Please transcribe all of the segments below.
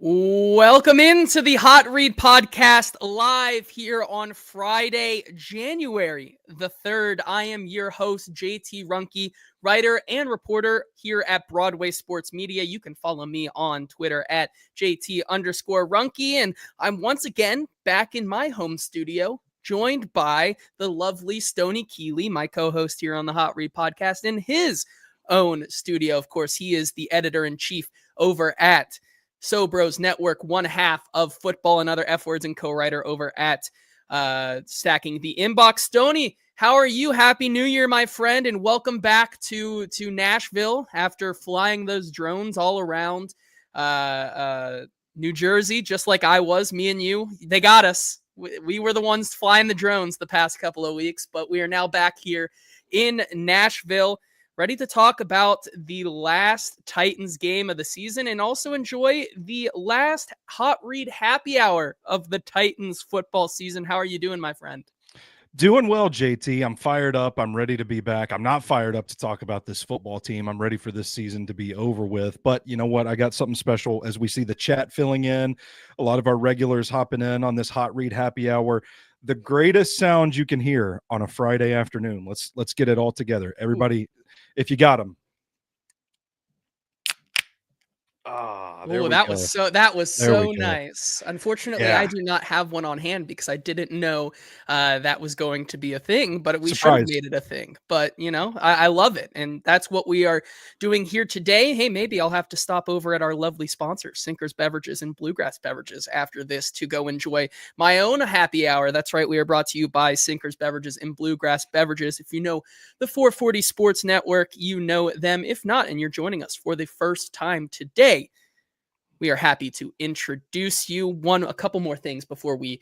Welcome into the Hot Read Podcast live here on Friday, January the 3rd. I am your host, JT Ruhnke, writer and reporter here at Broadway Sports Media. You can follow me on Twitter at JT_Ruhnke. And I'm once again back in my home studio, joined by the lovely Stoney Keeley, my co-host here on the Hot Read Podcast, in his own studio. Of course, he is the editor-in-chief over at Sobros Network, one half of Football and Other F Words, and co-writer over at Stacking the Inbox. Stoney, how are you? Happy New Year, my friend, and welcome back to Nashville after flying those drones all around New Jersey, just like I was, me and you. They got us. We were the ones flying the drones the past couple of weeks, but we are now back here in Nashville, ready to talk about the last Titans game of the season and also enjoy the last Hot Read happy hour of the Titans football season. How are you doing, my friend? Doing well, JT. I'm fired up. I'm ready to be back. I'm not fired up to talk about this football team. I'm ready for this season to be over with. But you know what? I got something special as we see the chat filling in. A lot of our regulars hopping in on this Hot Read happy hour. The greatest sound you can hear on a Friday afternoon. Let's get it all together. Everybody, if you got them. There we that go. was so nice. Unfortunately, I do not have one on hand because I didn't know that was going to be a thing, but we should have made it a thing. But, you know, I love it. And that's what we are doing here today. Hey, maybe I'll have to stop over at our lovely sponsors, Sinkers Beverages and Bluegrass Beverages, after this to go enjoy my own happy hour. That's right. We are brought to you by Sinkers Beverages and Bluegrass Beverages. If you know the 440 Sports Network, you know them. If not, and you're joining us for the first time today, we are happy to introduce you. A couple more things before we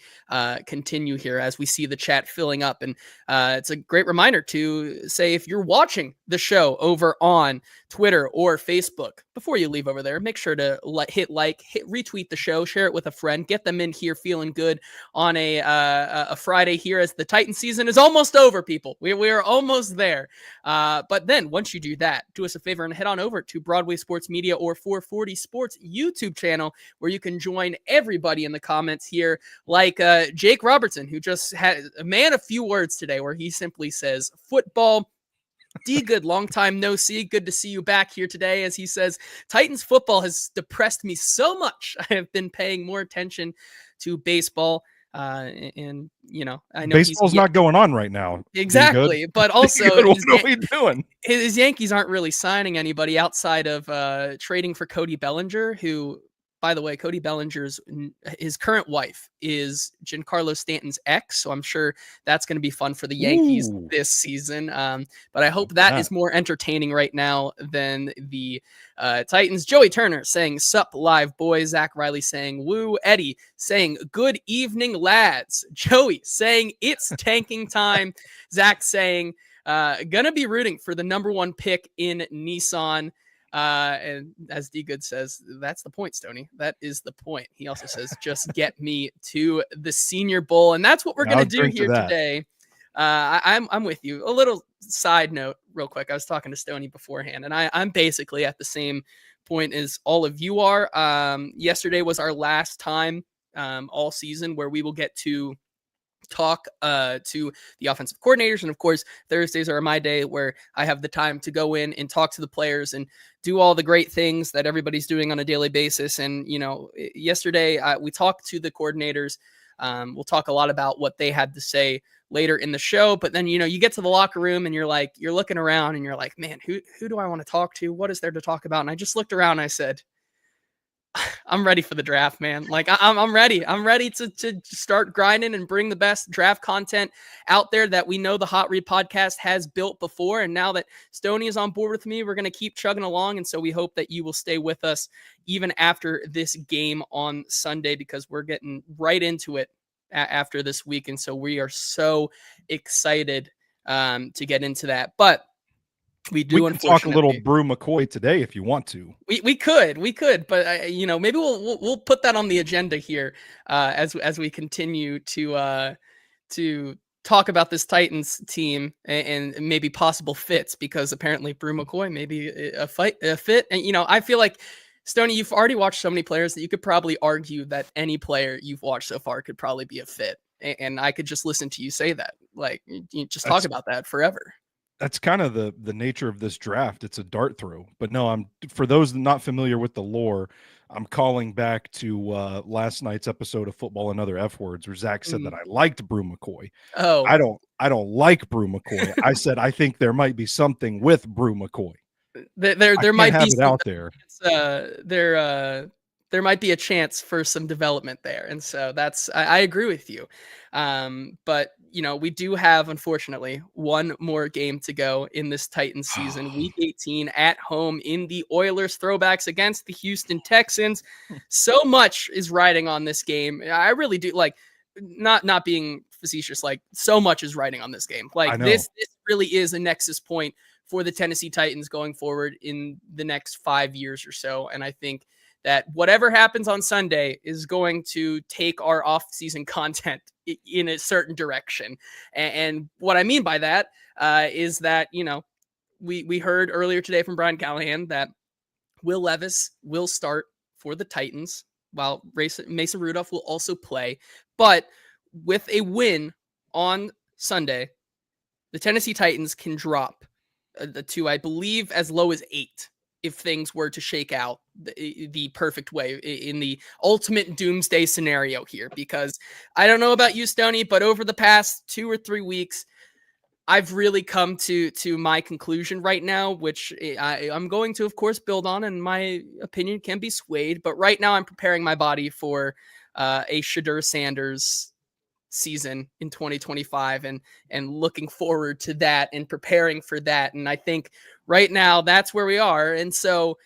continue here as we see the chat filling up. And it's a great reminder to say, if you're watching the show over on Twitter or Facebook, before you leave over there, make sure to hit retweet the show, share it with a friend, get them in here feeling good on a Friday here as the Titan season is almost over, people. We are almost there. But then once you do that, do us a favor and head on over to Broadway Sports Media or 440 Sports YouTube channel, where you can join everybody in the comments here, like Jake Robertson, who just had a man of few words today, where he simply says football. D Good, long time no see. Good to see you back here today. As he says, Titans football has depressed me so much. I have been paying more attention to baseball. And you know, I know baseball's not going on right now. Exactly, but also what are we doing? His Yankees aren't really signing anybody outside of trading for Cody Bellinger, who, by the way, Cody Bellinger's his current wife is Giancarlo Stanton's ex, so I'm sure that's going to be fun for the Yankees this season. But I hope that is more entertaining right now than the Titans. Joey Turner saying, "Sup live boys." Zach Riley saying, "Woo." Eddie saying, "Good evening, lads." Joey saying, "It's tanking time." Zach saying, "Gonna be rooting for the number one pick in Nissan." And as D Good says, that's the point, Stoney. That is the point. He also says, "Just get me to the Senior Bowl." And that's what we're going to do here today. I'm with you. A little side note real quick. I was talking to Stoney beforehand, and I'm basically at the same point as all of you are. Yesterday was our last time all season where we will get to talk to the offensive coordinators. And of course, Thursdays are my day where I have the time to go in and talk to the players and do all the great things that everybody's doing on a daily basis. And, you know, yesterday we talked to the coordinators. We'll talk a lot about what they had to say later in the show, but then, you know, you get to the locker room and you're looking around and you're like, man, who do I want to talk to? What is there to talk about? And I just looked around and I said, I'm ready for the draft, man. Like I'm ready. I'm ready to start grinding and bring the best draft content out there that we know the Hot Read podcast has built before. And now that Stoney is on board with me, we're going to keep chugging along. And so we hope that you will stay with us even after this game on Sunday, because we're getting right into it after this week. And so we are so excited to get into that. But we can talk a little Brew McCoy today if you want to. We could, but you know, maybe we'll put that on the agenda here as we continue to talk about this Titans team and maybe possible fits, because apparently Brew McCoy may be a fit. And you know, I feel like Stoney, you've already watched so many players that you could probably argue that any player you've watched so far could probably be a fit. And I could just listen to you say that. Like, you just talk That's about that forever. that's kind of the nature of this draft. It's a dart throw. But no, I'm for those not familiar with the lore, I'm calling back to last night's episode of Football and Other F Words, where Zach said that Mm. I liked Brew McCoy. Oh, I don't like Brew McCoy. I said I think there might be something with Brew McCoy. there I there can't might be have it some out there. there might be a chance for some development there, and so I agree with you. But we do have, unfortunately, one more game to go in this Titans season, Week 18 at home in the Oilers throwbacks against the Houston Texans. So much is riding on this game. I really do like, not being facetious. Like, so much is riding on this game. I Like, know. this really is a nexus point for the Tennessee Titans going forward in the next 5 years or so. And I think that whatever happens on Sunday is going to take our off-season content in a certain direction. And what I mean by that is that, we heard earlier today from Brian Callahan that Will Levis will start for the Titans, while Mason Rudolph will also play. But with a win on Sunday, the Tennessee Titans can drop to, I believe, as low as 8 if things were to shake out the perfect way in the ultimate doomsday scenario here. Because I don't know about you, Stoney, but over the past 2 or 3 weeks, I've really come to my conclusion right now, which I'm going to, of course, build on, and my opinion can be swayed. But right now, I'm preparing my body for a Shadur Sanders season in 2025, and looking forward to that and preparing for that. And I think right now that's where we are. And so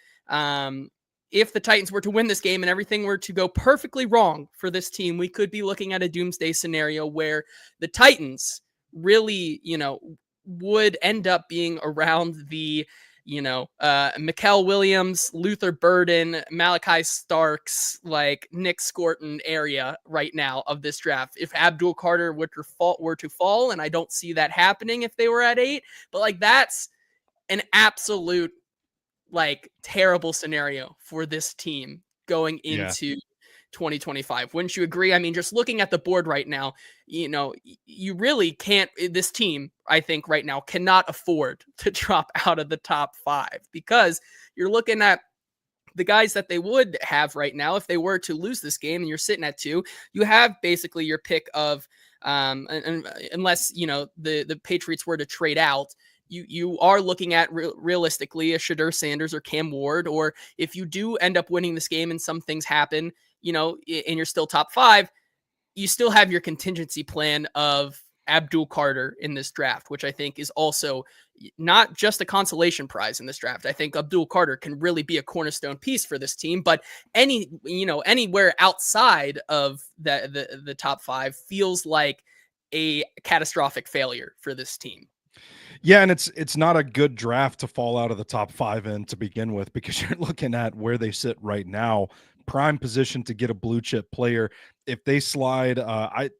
if the Titans were to win this game and everything were to go perfectly wrong for this team, we could be looking at a doomsday scenario where the Titans really, would end up being around the Mikael Williams, Luther Burden, Malachi Starks, like Nick Scorton area right now of this draft. If Abdul Carter were to fall, and I don't see that happening if they were at 8, but like, that's an absolute, like, terrible scenario for this team going Yeah. into 2025. Wouldn't you agree? I mean, just looking at the board right now, you really can't. This team, I think, right now cannot afford to drop out of the top 5, because you're looking at the guys that they would have right now if they were to lose this game, and you're sitting at 2. You have basically your pick of, unless the Patriots were to trade out. You are looking at realistically a Shadur Sanders or Cam Ward, or if you do end up winning this game and some things happen, and you're still top 5, you still have your contingency plan of Abdul Carter in this draft, which I think is also not just a consolation prize in this draft. I think Abdul Carter can really be a cornerstone piece for this team, but anywhere outside of the top 5 feels like a catastrophic failure for this team. Yeah, and it's not a good draft to fall out of the top 5 in to begin with, because you're looking at where they sit right now, prime position to get a blue chip player. If they slide, if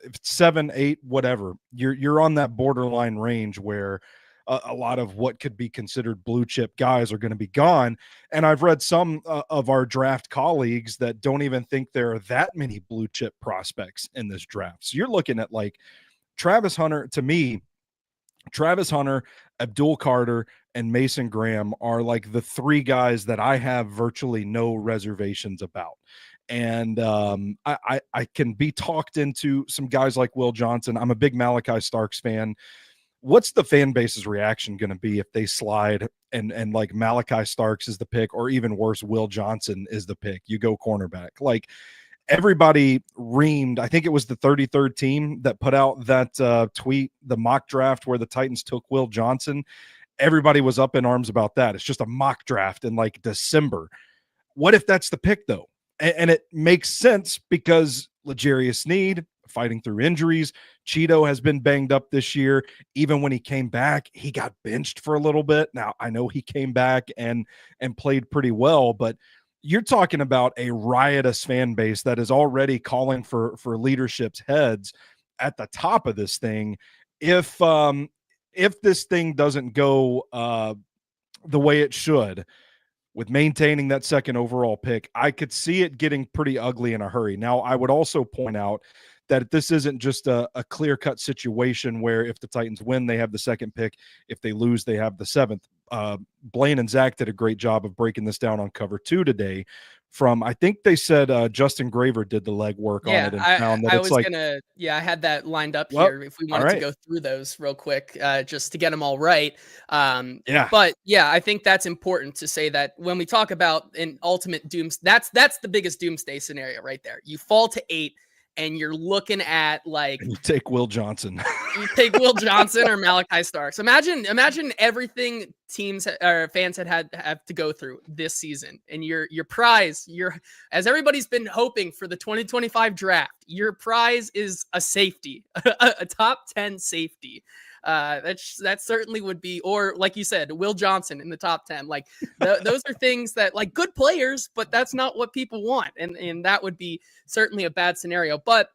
it's 7, 8, whatever, you're on that borderline range where a lot of what could be considered blue chip guys are going to be gone. And I've read some of our draft colleagues that don't even think there are that many blue chip prospects in this draft. So you're looking at, like, Travis Hunter. To me, Travis Hunter, Abdul Carter, and Mason Graham are like the 3 guys that I have virtually no reservations about. And I can be talked into some guys like Will Johnson. I'm a big Malachi Starks fan. What's the fan base's reaction going to be if they slide and like Malachi Starks is the pick, or even worse, Will Johnson is the pick? You go cornerback. Like, everybody reamed. I think it was the 33rd team that put out that tweet, the mock draft where the Titans took Will Johnson. Everybody was up in arms about that. It's just a mock draft in like December. What if that's the pick, though? And it makes sense because L'Jarius Sneed fighting through injuries. Cheeto has been banged up this year. Even when he came back, he got benched for a little bit. Now, I know he came back and played pretty well, but you're talking about a riotous fan base that is already calling for leadership's heads at the top of this thing. If this thing doesn't go the way it should, with maintaining that second overall pick, I could see it getting pretty ugly in a hurry. Now, I would also point out that this isn't just a clear-cut situation where if the Titans win, they have the second pick. If they lose, they have the seventh. Blaine and Zach did a great job of breaking this down on Cover 2 today. I think they said Justin Graver did the legwork on it and found that I it's was like, gonna, I had that lined up well, here if we all wanted to right. go through those real quick, just to get them all right. Yeah. But yeah, I think that's important to say that when we talk about an ultimate that's the biggest doomsday scenario right there. You fall to 8 and you're looking at like And you take Will Johnson. you take Will Johnson or Malachi Starks. Imagine everything teams or fans have to go through this season, and your prize, as everybody's been hoping for the 2025 draft, your prize is a safety, a top 10 safety. That certainly would be, or like you said, Will Johnson in the top 10. Like those are things that, like, good players, but that's not what people want, and that would be certainly a bad scenario. But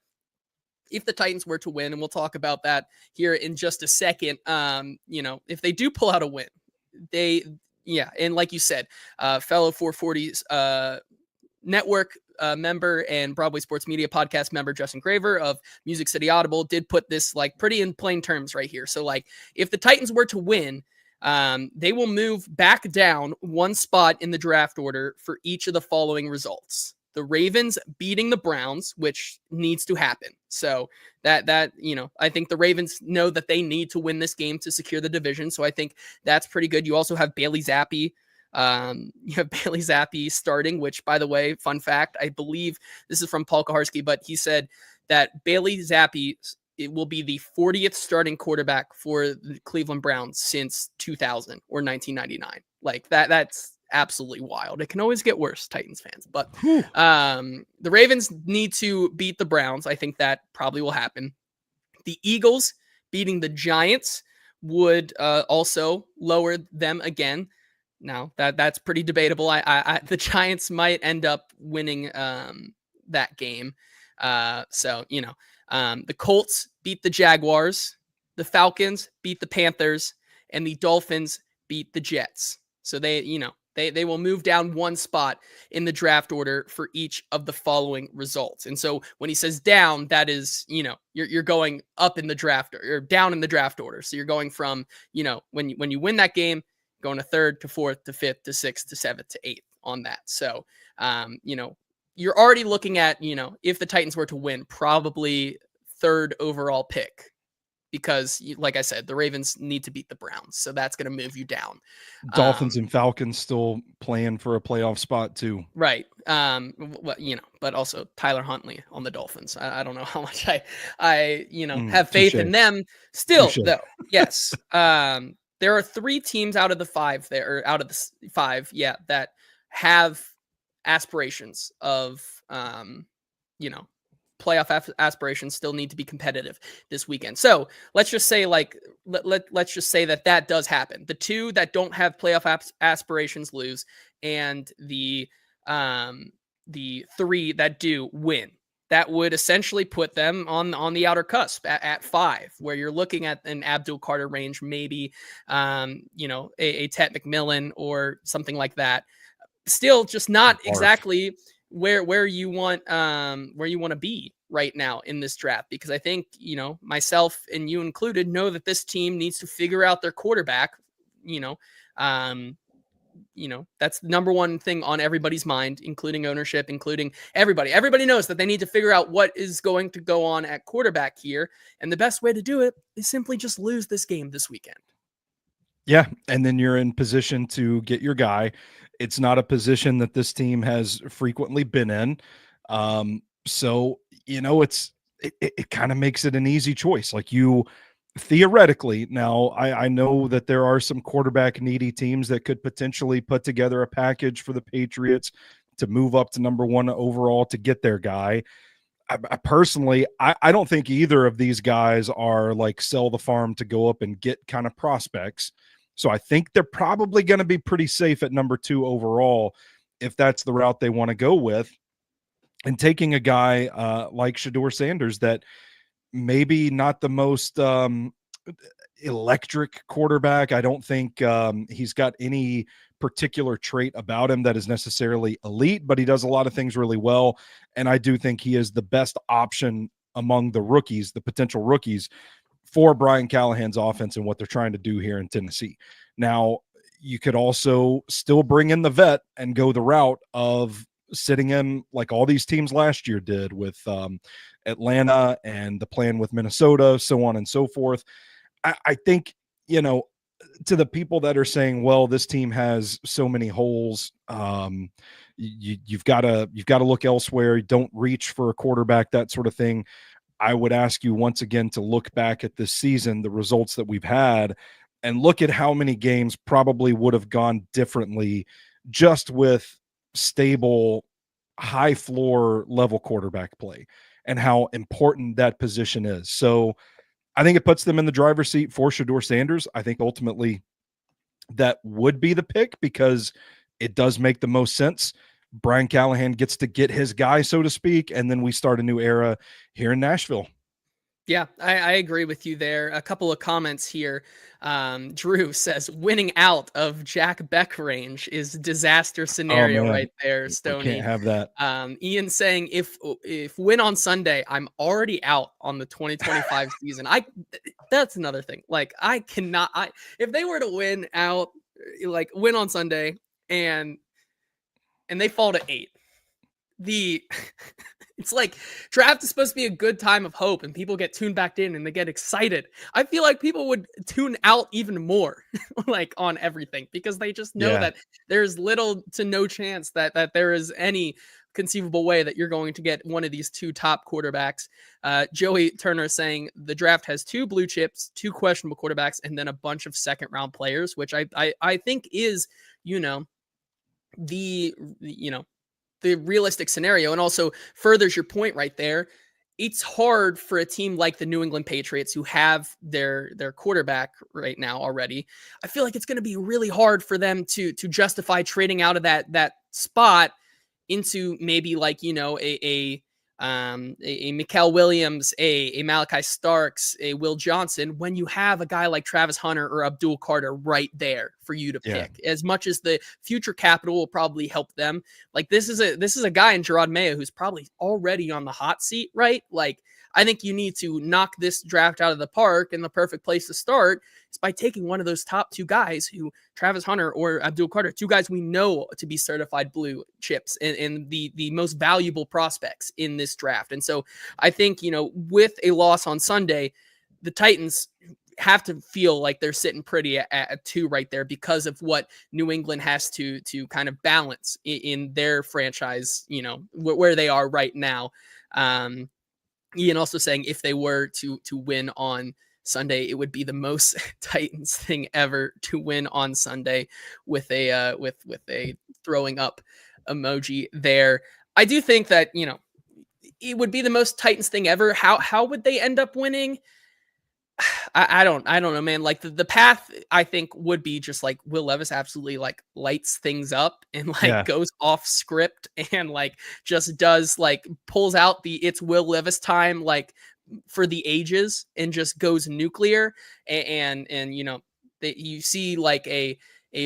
if the Titans were to win, and we'll talk about that here in just a second, if they do pull out a win, and like you said, fellow 440s network member and Broadway Sports Media podcast member Justin Graver of Music City Audible did put this like pretty in plain terms right here. So like, if the Titans were to win, they will move back down one spot in the draft order for each of the following results: the Ravens beating the Browns, which needs to happen. So that I think the Ravens know that they need to win this game to secure the division. So I think that's pretty good. You also have Bailey Zappi. You have Bailey Zappi starting, which, by the way, fun fact, I believe this is from Paul Kaharski, but he said that Bailey Zappi, it will be the 40th starting quarterback for the Cleveland Browns since 2000 or 1999. Like that's absolutely wild. It can always get worse, Titans fans. But the Ravens need to beat the Browns. I think that probably will happen. The Eagles beating the Giants would also lower them again. Now that's pretty debatable. The Giants might end up winning that game. The Colts beat the Jaguars, the Falcons beat the Panthers, and the Dolphins beat the Jets. So they will move down one spot in the draft order for each of the following results. And so when he says down, that is, you're going up in the draft or down in the draft order. So you're going from, when you win that game, going to third to fourth to fifth to sixth to seventh to eighth on that. So, you're already looking at, if the Titans were to win, probably third overall pick, because like I said, the Ravens need to beat the Browns. So that's going to move you down. Dolphins and Falcons still playing for a playoff spot too. Right. But also Tyler Huntley on the Dolphins. I don't know how much I have faith in them still, though. Yes. There are 3 teams out of the 5 there, or out of the 5, that have aspirations of, playoff aspirations, still need to be competitive this weekend. So let's just say, let's just say that does happen. The 2 that don't have playoff aspirations lose, and the 3 that do win. That would essentially put them on the outer cusp at 5, where you're looking at an Abdul Carter range, maybe, a Tet McMillan or something like that. Still, just not exactly where you want to be right now in this draft, because I think, myself and you included know that this team needs to figure out their quarterback. That's the number one thing on everybody's mind, including ownership, including everybody. Everybody knows that they need to figure out what is going to go on at quarterback here. And the best way to do it is simply just lose this game this weekend. Yeah. And then you're in position to get your guy. It's not a position that this team has frequently been in. So, it kind of makes it an easy choice. Like, you theoretically, now I know that there are some quarterback needy teams that could potentially put together a package for the Patriots to move up to number 1 overall to get their guy. I personally, I don't think either of these guys are like sell the farm to go up and get kind of prospects. So I think they're probably going to be pretty safe at number 2 overall if that's the route they want to go with. And taking a guy like Shedeur Sanders, that maybe not the most electric quarterback. I don't think he's got any particular trait about him that is necessarily elite, but he does a lot of things really well. And I do think he is the best option among the rookies, the potential rookies, for Brian Callahan's offense and what they're trying to do here in Tennessee. Now, you could also still bring in the vet and go the route of sitting him like all these teams last year did with Atlanta and the plan with Minnesota, so on and so forth. I think, to the people that are saying, well, this team has so many holes, you've got to look elsewhere. Don't reach for a quarterback, that sort of thing. I would ask you once again to look back at this season, the results that we've had, and look at how many games probably would have gone differently just with stable, high floor level quarterback play and how important that position is. So I think it puts them in the driver's seat for Shedeur Sanders. I think ultimately that would be the pick because it does make the most sense. Brian Callahan gets to get his guy, so to speak, and then we start a new era here in Nashville. Yeah, I agree with you there. A couple of comments here. Drew says winning out of Jack Beck range is disaster scenario right there, Stoney. We can't have that. Ian saying if win on Sunday, I'm already out on the 2025 season. That's another thing. Like I cannot. If they were to win on Sunday and they fall to 8. It's like draft is supposed to be a good time of hope and people get tuned back in and they get excited. I feel like people would tune out even more like on everything because they just know that there's little to no chance that there is any conceivable way that you're going to get one of these two top quarterbacks. Joey Turner saying the draft has 2 blue chips, 2 questionable quarterbacks, and then a bunch of second round players, which I think is, the realistic scenario, and also furthers your point right there. It's hard for a team like the New England Patriots who have their quarterback right now already. I feel like it's going to be really hard for them to justify trading out of that spot into maybe like, a Mikael Williams, a Malachi Starks, a Will Johnson, when you have a guy like Travis Hunter or Abdul Carter right there for you to pick. As much as the future capital will probably help them, like this is a guy in Gerard Mayo who's probably already on the hot seat, right? Like I think you need to knock this draft out of the park, and the perfect place to start is by taking one of those top 2 guys, who Travis Hunter or Abdul Carter, 2 guys we know to be certified blue chips and the most valuable prospects in this draft. And so I think, with a loss on Sunday, the Titans have to feel like they're sitting pretty at 2 right there because of what New England has to kind of balance in their franchise, where they are right now. Ian also saying if they were to win on Sunday, it would be the most Titans thing ever to win on Sunday, with a throwing up emoji there. I do think that, it would be the most Titans thing ever. How would they end up winning? I don't know, man. Like the path, I think, would be just like Will Levis absolutely like lights things up and goes off script and like just does like pulls out the it's Will Levis time like for the ages and just goes nuclear and you see like a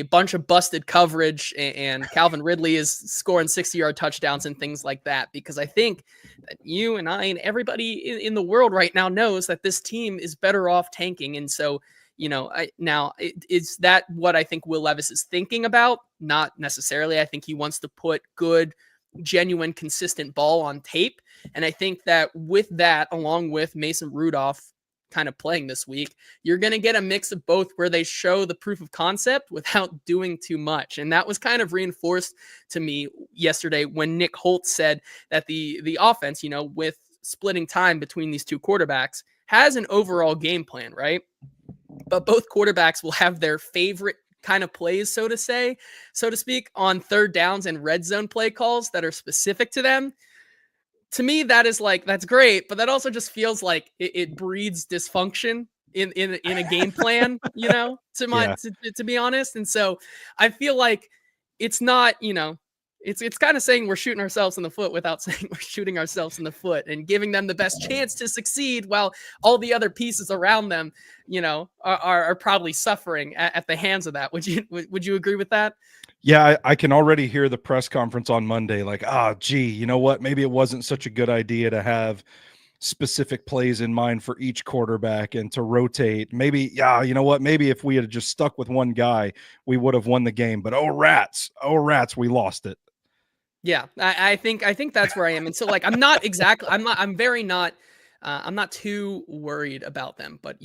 bunch of busted coverage and Calvin Ridley is scoring 60-yard touchdowns and things like that, because I think that you and I and everybody in the world right now knows that this team is better off tanking. And so, is that what I think Will Levis is thinking about? Not necessarily. I think he wants to put good, genuine, consistent ball on tape. And I think that with that, along with Mason Rudolph kind of playing this week, you're going to get a mix of both where they show the proof of concept without doing too much. And that was kind of reinforced to me yesterday when Nick Holt said that the offense, with splitting time between these 2 quarterbacks, has an overall game plan, right? But both quarterbacks will have their favorite kind of plays, so to speak, on third downs and red zone play calls that are specific to them. To me, that is like, that's great, but that also just feels like it breeds dysfunction in a game plan, to be honest. And so I feel like it's not, it's kind of saying we're shooting ourselves in the foot without saying we're shooting ourselves in the foot, and giving them the best chance to succeed while all the other pieces around them, are probably suffering at the hands of that. Would you agree with that? Yeah, I can already hear the press conference on Monday. Like, gee, you know what? Maybe it wasn't such a good idea to have specific plays in mind for each quarterback and to rotate. Maybe, yeah, you know what? Maybe if we had just stuck with one guy, we would have won the game. But oh rats, we lost it. Yeah, I think that's where I am. And so like I'm not too worried about them. But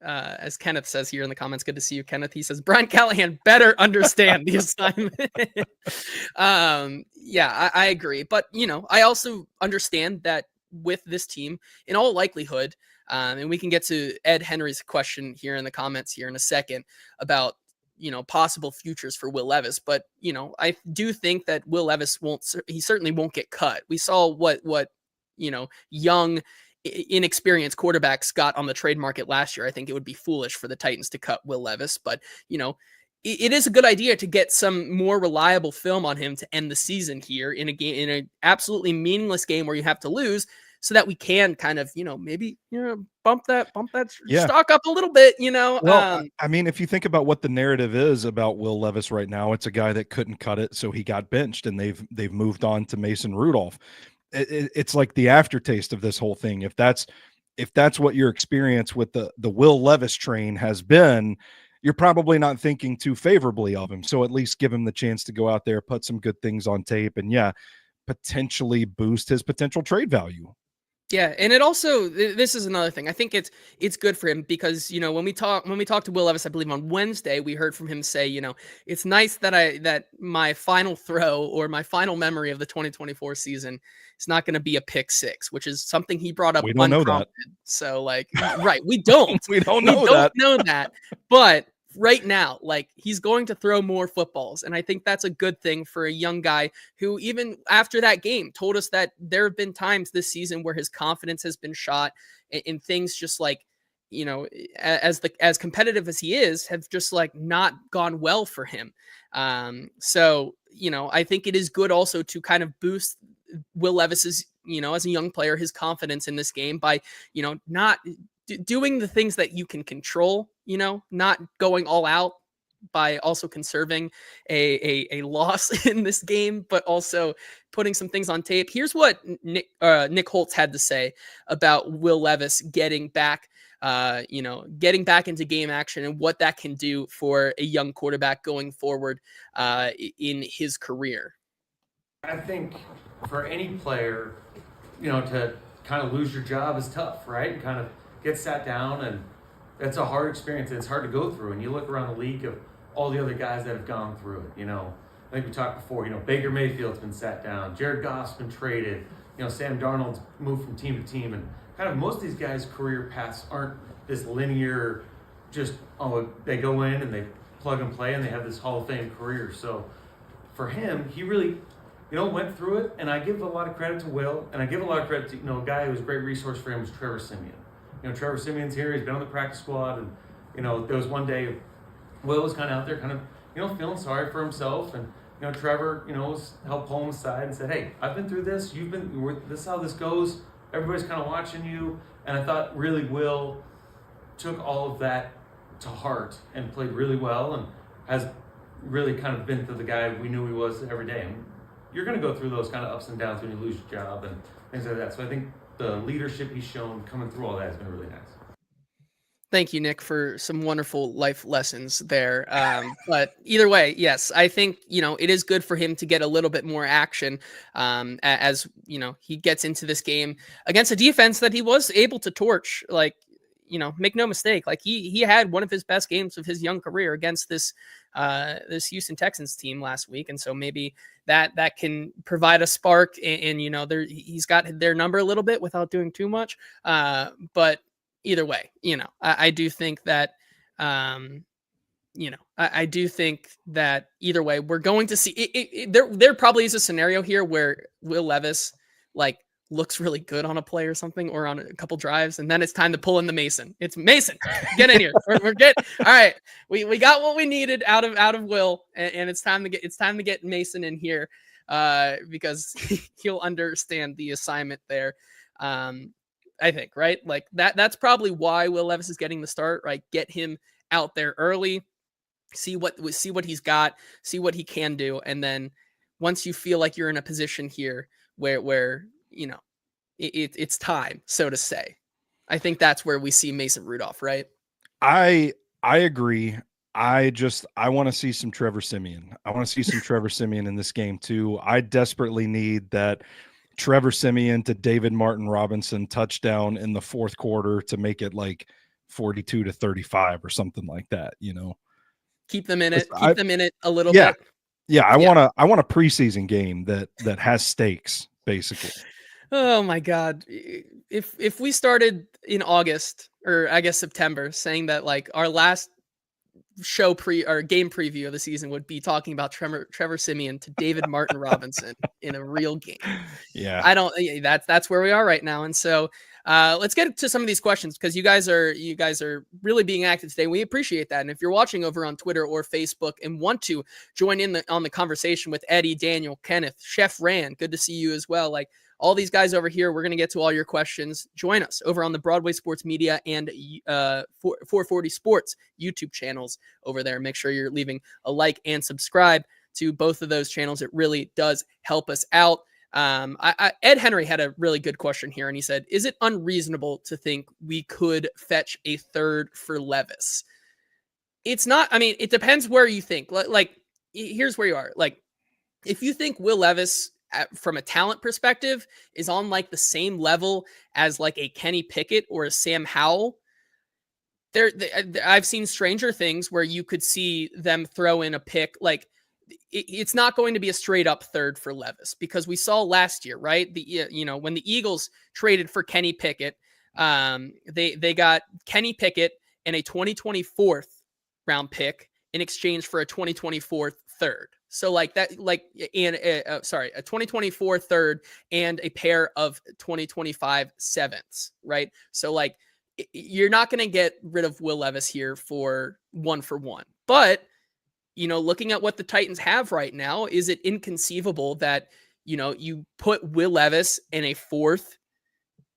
as Kenneth says here in the comments, good to see you, Kenneth. He says Brian Callahan better understand the assignment. Yeah, I agree. But I also understand that with this team, in all likelihood, and we can get to Ed Henry's question here in the comments here in a second about possible futures for Will Levis. But, I do think that Will Levis he certainly won't get cut. We saw what young, inexperienced quarterbacks got on the trade market last year. I think it would be foolish for the Titans to cut Will Levis, but, it is a good idea to get some more reliable film on him to end the season here in a game, in an absolutely meaningless game where you have to lose, so that we can kind of, maybe, bump that Yeah. stock up a little bit, Well, I mean, if you think about what the narrative is about Will Levis right now, it's a guy that couldn't cut it, so he got benched, and they've moved on to Mason Rudolph. It's like the aftertaste of this whole thing. If that's what your experience with the Will Levis train has been, you're probably not thinking too favorably of him. So at least give him the chance to go out there, put some good things on tape, and yeah, potentially boost his potential trade value. Yeah, and it also this is another thing. I think it's good for him because when we talked to Will Levis, I believe on Wednesday, we heard from him say, it's nice that my final throw or my final memory of the 2024 season is not going to be a pick six, which is something he brought up We don't know that. unprompted. So like, right, we don't, We don't we know don't that. know that, but right now, like he's going to throw more footballs, and I think that's a good thing for a young guy who, even after that game, told us that there have been times this season where his confidence has been shot, and things just like, as competitive as he is, have just like not gone well for him. So I think it is good also to kind of boost Will Levis's, as a young player, his confidence in this game by, not doing the things that you can control, not going all out, by also conserving a loss in this game, but also putting some things on tape. Here's what Nick Holtz had to say about Will Levis getting back, getting back into game action and what that can do for a young quarterback going forward in his career. I think for any player, to kind of lose your job is tough, right? And kind of get sat down, and it's a hard experience. It's hard to go through. And you look around the league of all the other guys that have gone through it. I think we talked before. Baker Mayfield's been sat down. Jared Goff's been traded. Sam Darnold's moved from team to team, and kind of most of these guys' career paths aren't this linear. Just they go in and they plug and play, and they have this Hall of Fame career. So for him, he really went through it, and I give a lot of credit to Will, and I give a lot of credit to, a guy who was a great resource for him was Trevor Siemian. Trevor Siemian's here, he's been on the practice squad, and, there was one day Will was kind of out there kind of, feeling sorry for himself, and, Trevor, helped pull him aside and said, hey, I've been through this, this is how this goes, everybody's kind of watching you, and I thought really Will took all of that to heart and played really well, and has really kind of been to the guy we knew he was every day. And you're going to go through those kind of ups and downs when you lose your job and things like that. So I think the leadership he's shown coming through all that has been really nice. Thank you, Nick, for some wonderful life lessons there. But either way, yes, I think, it is good for him to get a little bit more action as, he gets into this game against a defense that he was able to torch. Like, make no mistake, like he had one of his best games of his young career against this Houston Texans team last week, and so maybe that can provide a spark. And he's got their number a little bit without doing too much. But either way, I do think that I do think that either way, we're going to see it. There probably is a scenario here where Will Levis like looks really good on a play or something, or on a couple drives, and then it's time to pull in the Mason. It's Mason, get in here. We're getting all right. We got what we needed out of Will, and it's time to get Mason in here because he'll understand the assignment there. I think, right? Like that's probably why Will Levis is getting the start, right? Get him out there early. see what he's got, see what he can do, and then once you feel like you're in a position here where it's time, so to say. I think that's where we see Mason Rudolph, right? I agree. I want to see some Trevor Siemian. I want to see some Trevor Siemian in this game too. I desperately need that Trevor Siemian to David Martin Robinson touchdown in the fourth quarter to make it like 42-35 or something like that, Keep them in it. I, Keep them in it a little yeah, bit. yeah. I want a preseason game that has stakes, basically. Oh my God. If we started in August, or I guess September, saying that like our last show or game preview of the season would be talking about Trevor Siemian to David Martin Robinson in a real game. Yeah. That's where we are right now. And so let's get to some of these questions, because you guys are really being active today. We appreciate that. And if you're watching over on Twitter or Facebook and want to join in on the conversation with Eddie, Daniel, Kenneth, Chef Rand, good to see you as well. Like all these guys over here, we're going to get to all your questions. Join us over on the Broadway Sports Media and 440 Sports YouTube channels over there. Make sure you're leaving a like and subscribe to both of those channels. It really does help us out. Ed Henry had a really good question here, and he said, is it unreasonable to think we could fetch a third for Levis? It's not. I mean, it depends where you think. Like here's where you are. Like, if you think Will Levis, from a talent perspective, is on like the same level as like a Kenny Pickett or a Sam Howell, I've seen stranger things where you could see them throw in a pick. Like, it's not going to be a straight up third for Levis, because we saw last year, right? When the Eagles traded for Kenny Pickett, they got Kenny Pickett and a 2024 round pick in exchange for a 2024 third. So like that, like, and a 2024 third and a pair of 2025 sevenths, right? So like, you're not going to get rid of Will Levis here for one, but looking at what the Titans have right now, is it inconceivable that, you put Will Levis in a fourth,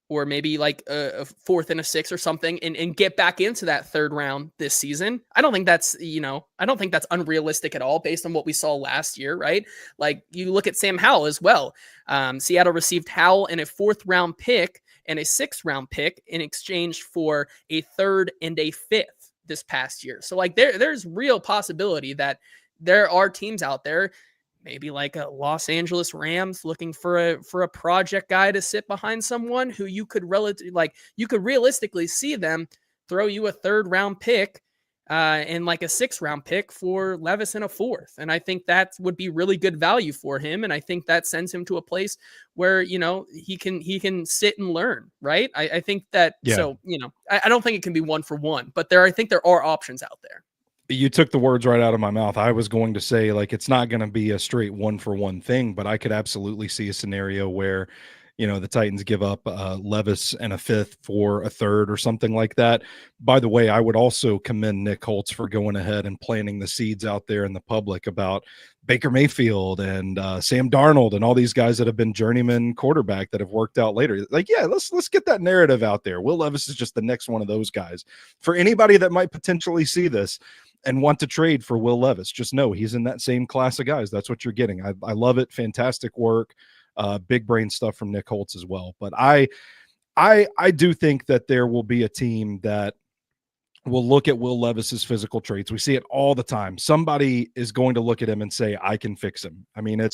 or maybe like a fourth and a sixth or something, and get back into that third round this season? I don't think that's unrealistic at all based on what we saw last year, right? Like, you look at Sam Howell as well. Seattle received Howell and a fourth round pick and a sixth round pick in exchange for a third and a fifth this past year. So like there's real possibility that there are teams out there, maybe like a Los Angeles Rams, looking for a project guy to sit behind someone who you could realistically see them throw you a third round pick and like a sixth round pick for Levis and a fourth. And I think that would be really good value for him. And I think that sends him to a place where, he can sit and learn. Right. I think that, yeah. So, I don't think it can be one for one, but I think there are options out there. You took the words right out of my mouth. I was going to say, like, it's not going to be a straight one for one thing, but I could absolutely see a scenario where, the Titans give up Levis and a fifth for a third or something like that. By the way, I would also commend Nick Holtz for going ahead and planting the seeds out there in the public about Baker Mayfield and Sam Darnold and all these guys that have been journeyman quarterback that have worked out later. Like, yeah, let's get that narrative out there. Will Levis is just the next one of those guys. For anybody that might potentially see this and want to trade for Will Levis, just know he's in that same class of guys. That's what you're getting. I love it. Fantastic work. Big brain stuff from Nick Holtz as well. But I do think that there will be a team that will look at Will Levis's physical traits. We see it all the time. Somebody is going to look at him and say, I can fix him. I mean,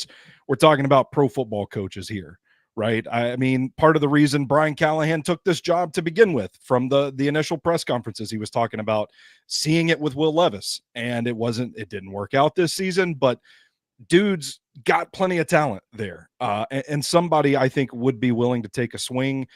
we're talking about pro football coaches here, right? I mean, part of the reason Brian Callahan took this job to begin with, from the initial press conferences, he was talking about seeing it with Will Levis, and it didn't work out this season, but dude's got plenty of talent there. And somebody I think would be willing to take a swing,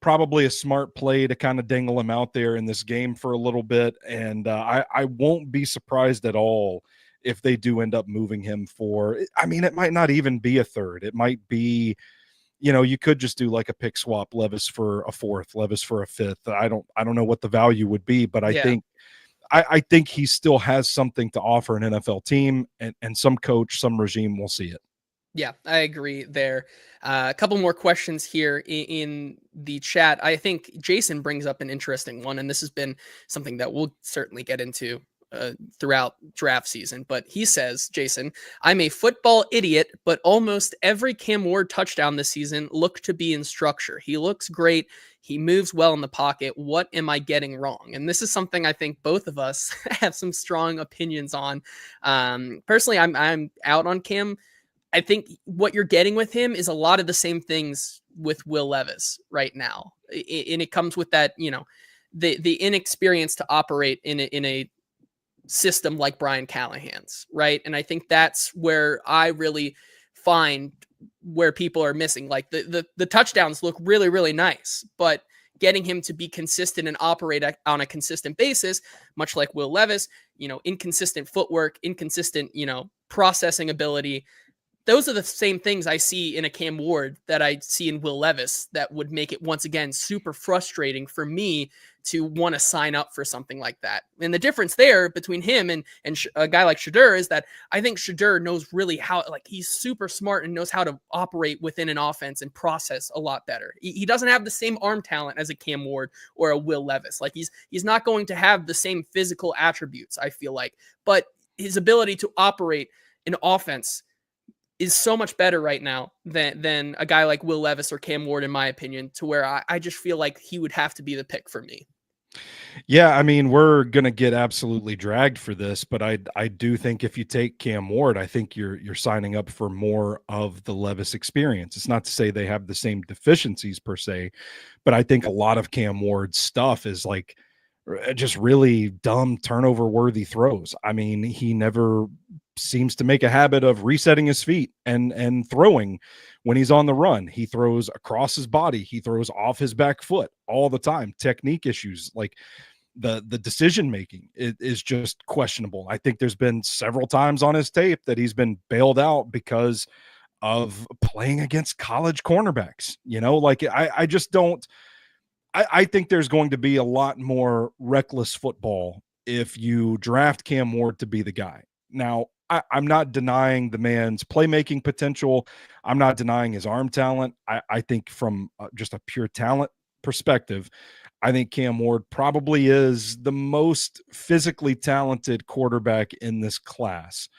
probably a smart play to kind of dangle him out there in this game for a little bit. And I won't be surprised at all if they do end up moving him for, I mean, it might not even be a third. It might be, you could just do like a pick swap, Levis for a fourth, Levis for a fifth. I don't know what the value would be, but I think he still has something to offer an NFL team, and some coach, some regime will see it. Yeah, I agree there. A couple more questions here in the chat. I think Jason brings up an interesting one, and this has been something that we'll certainly get into throughout draft season. But he says, Jason, I'm a football idiot, but almost every Cam Ward touchdown this season looked to be in structure. He looks great. He moves well in the pocket. What am I getting wrong? And this is something I think both of us have some strong opinions on. Personally, I'm out on Cam. I think what you're getting with him is a lot of the same things with Will Levis right now. And it comes with that, the inexperience to operate in a system like Brian Callahan's, right? And I think that's where I really find where people are missing. Like the touchdowns look really, really nice, but getting him to be consistent and operate on a consistent basis, much like Will Levis, inconsistent footwork, inconsistent, processing ability. Those are the same things I see in a Cam Ward that I see in Will Levis that would make it, once again, super frustrating for me to want to sign up for something like that. And the difference there between him and a guy like Shedeur is that I think Shedeur knows really how, he's super smart and knows how to operate within an offense and process a lot better. He doesn't have the same arm talent as a Cam Ward or a Will Levis. He's not going to have the same physical attributes, I feel like, but his ability to operate an offense is so much better right now than a guy like Will Levis or Cam Ward, in my opinion, to where I just feel like he would have to be the pick for me. Yeah, I mean, we're gonna get absolutely dragged for this, but I do think if you take Cam Ward, I think you're signing up for more of the Levis experience. It's not to say they have the same deficiencies per se, but I think a lot of Cam Ward's stuff is just really dumb turnover worthy throws. I mean, he never seems to make a habit of resetting his feet and throwing when he's on the run. He throws across his body. He throws off his back foot all the time. Technique issues, like the decision making is just questionable. I think there's been several times on his tape that he's been bailed out because of playing against college cornerbacks. I just don't. I think there's going to be a lot more reckless football if you draft Cam Ward to be the guy. Now, I'm not denying the man's playmaking potential. I'm not denying his arm talent. I think from just a pure talent perspective, I think Cam Ward probably is the most physically talented quarterback in this class.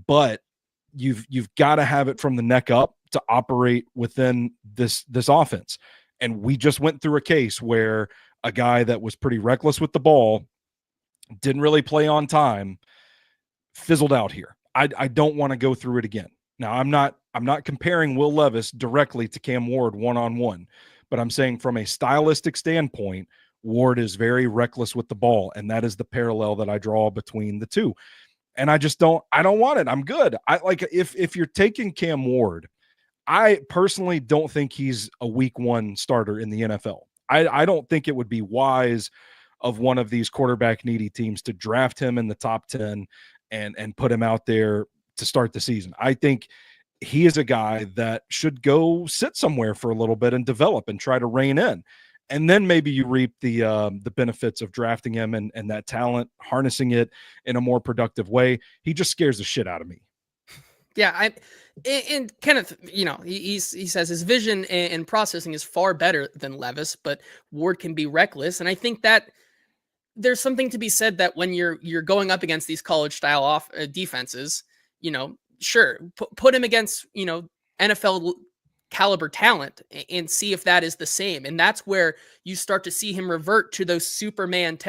But you've got to have it from the neck up to operate within this offense. And we just went through a case where a guy that was pretty reckless with the ball, didn't really play on time, fizzled out here. I don't want to go through it again. Now, I'm not comparing Will Levis directly to Cam Ward one-on-one, but I'm saying from a stylistic standpoint, Ward is very reckless with the ball, and that is the parallel that I draw between the two. And I don't want it. I'm good. If you're taking Cam Ward, I personally don't think he's a week one starter in the NFL. I don't think it would be wise of one of these quarterback needy teams to draft him in the top 10 and put him out there to start the season. I think he is a guy that should go sit somewhere for a little bit and develop and try to rein in. And then maybe you reap the benefits of drafting him and that talent, harnessing it in a more productive way. He just scares the shit out of me. Yeah, and Kenneth, he says his vision and processing is far better than Levis, but Ward can be reckless, and I think that there's something to be said that when you're going up against these college style defenses, sure, put him against NFL caliber talent and see if that is the same, and that's where you start to see him revert to those Superman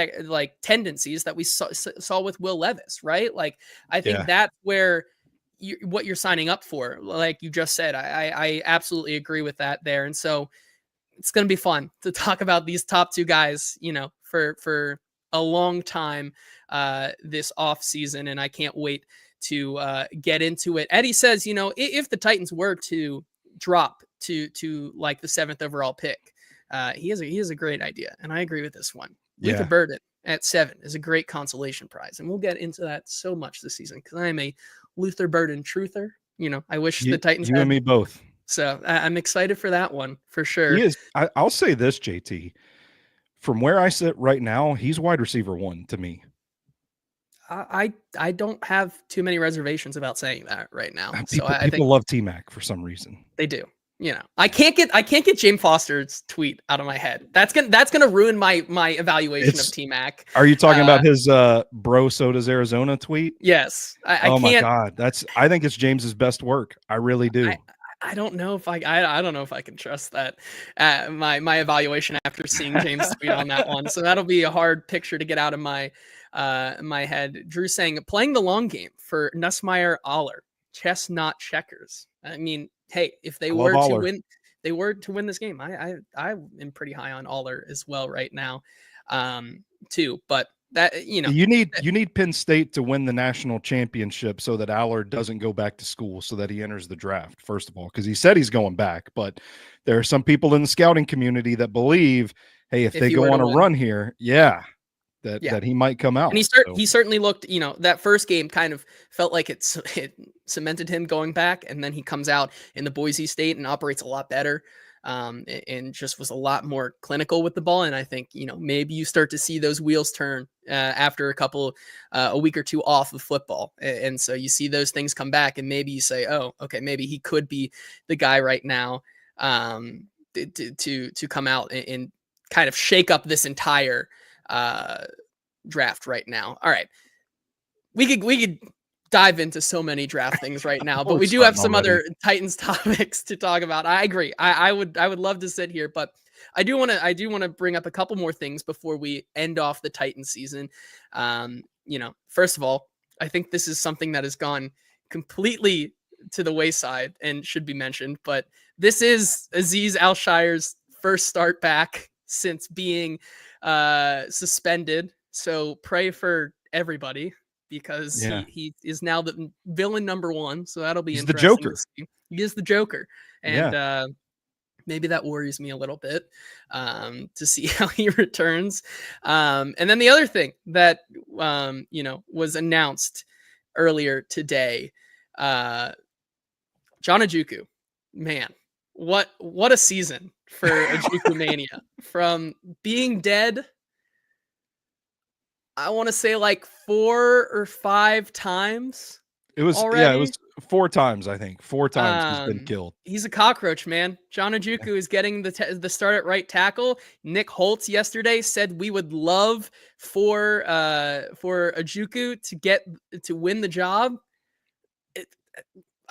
tendencies that we saw with Will Levis, right? I think that's where. What you're signing up for, like you just said, I absolutely agree with that there. And so it's going to be fun to talk about these top two guys, for a long time this off season. And I can't wait to get into it. Eddie says, if the Titans were to drop to like the 7th overall pick, he has a great idea. And I agree with this one. Luther Burden at 7 is a great consolation prize. And we'll get into that so much this season because I am a Luther Burden truther. I wish the Titans and me both. So I'm excited for that one for sure. He is. I'll say this, JT. From where I sit right now, he's wide receiver 1 to me. I don't have too many reservations about saying that right now. People love T-Mac for some reason. They do. I can't get James Foster's tweet out of my head. That's gonna ruin my evaluation of T-Mac. Are you talking about his bro sodas Arizona tweet? Yes. I oh can't. my God, I think it's James's best work. I really do. I don't know if I don't know if I can trust that my evaluation after seeing James tweet on that one. So that'll be a hard picture to get out of my head. Drew saying playing the long game for Nussmeier Aller, chess not checkers. I mean, hey, if they were to win this game, I am pretty high on Aller as well right now, too. But that you need Penn State to win the national championship so that Aller doesn't go back to school, so that he enters the draft, first of all, because he said he's going back. But there are some people in the scouting community that believe, hey, if they go on a run here, that he might come out. And he certainly looked, that first game kind of felt like it cemented him going back, and then he comes out in the Boise State and operates a lot better. And just was a lot more clinical with the ball. And I think, maybe you start to see those wheels turn after a week or two off of football. And so you see those things come back, and maybe you say, oh, okay, maybe he could be the guy right now to come out and kind of shake up this entire draft right now. All right. We could dive into so many draft things right now, but we do have some other Titans topics to talk about. I agree. I would love to sit here, but I do want to bring up a couple more things before we end off the Titans season. First of all, I think this is something that has gone completely to the wayside and should be mentioned, but this is Azeez Al-Shire's first start back since being suspended. So pray for everybody, because he is now the villain number one. So that'll be interesting. The Joker. He is the Joker. And maybe that worries me a little bit to see how he returns. And then the other thing that, was announced earlier today, John Ojukwu, man, what a season for Ojukwu Mania. From being dead, I want to say like 4 or 5 times. It was already. It was 4 times, I think. 4 times he's been killed. He's a cockroach, man. John Ojukwu is getting the start at right tackle. Nick Holtz yesterday said we would love for Ojukwu to win the job.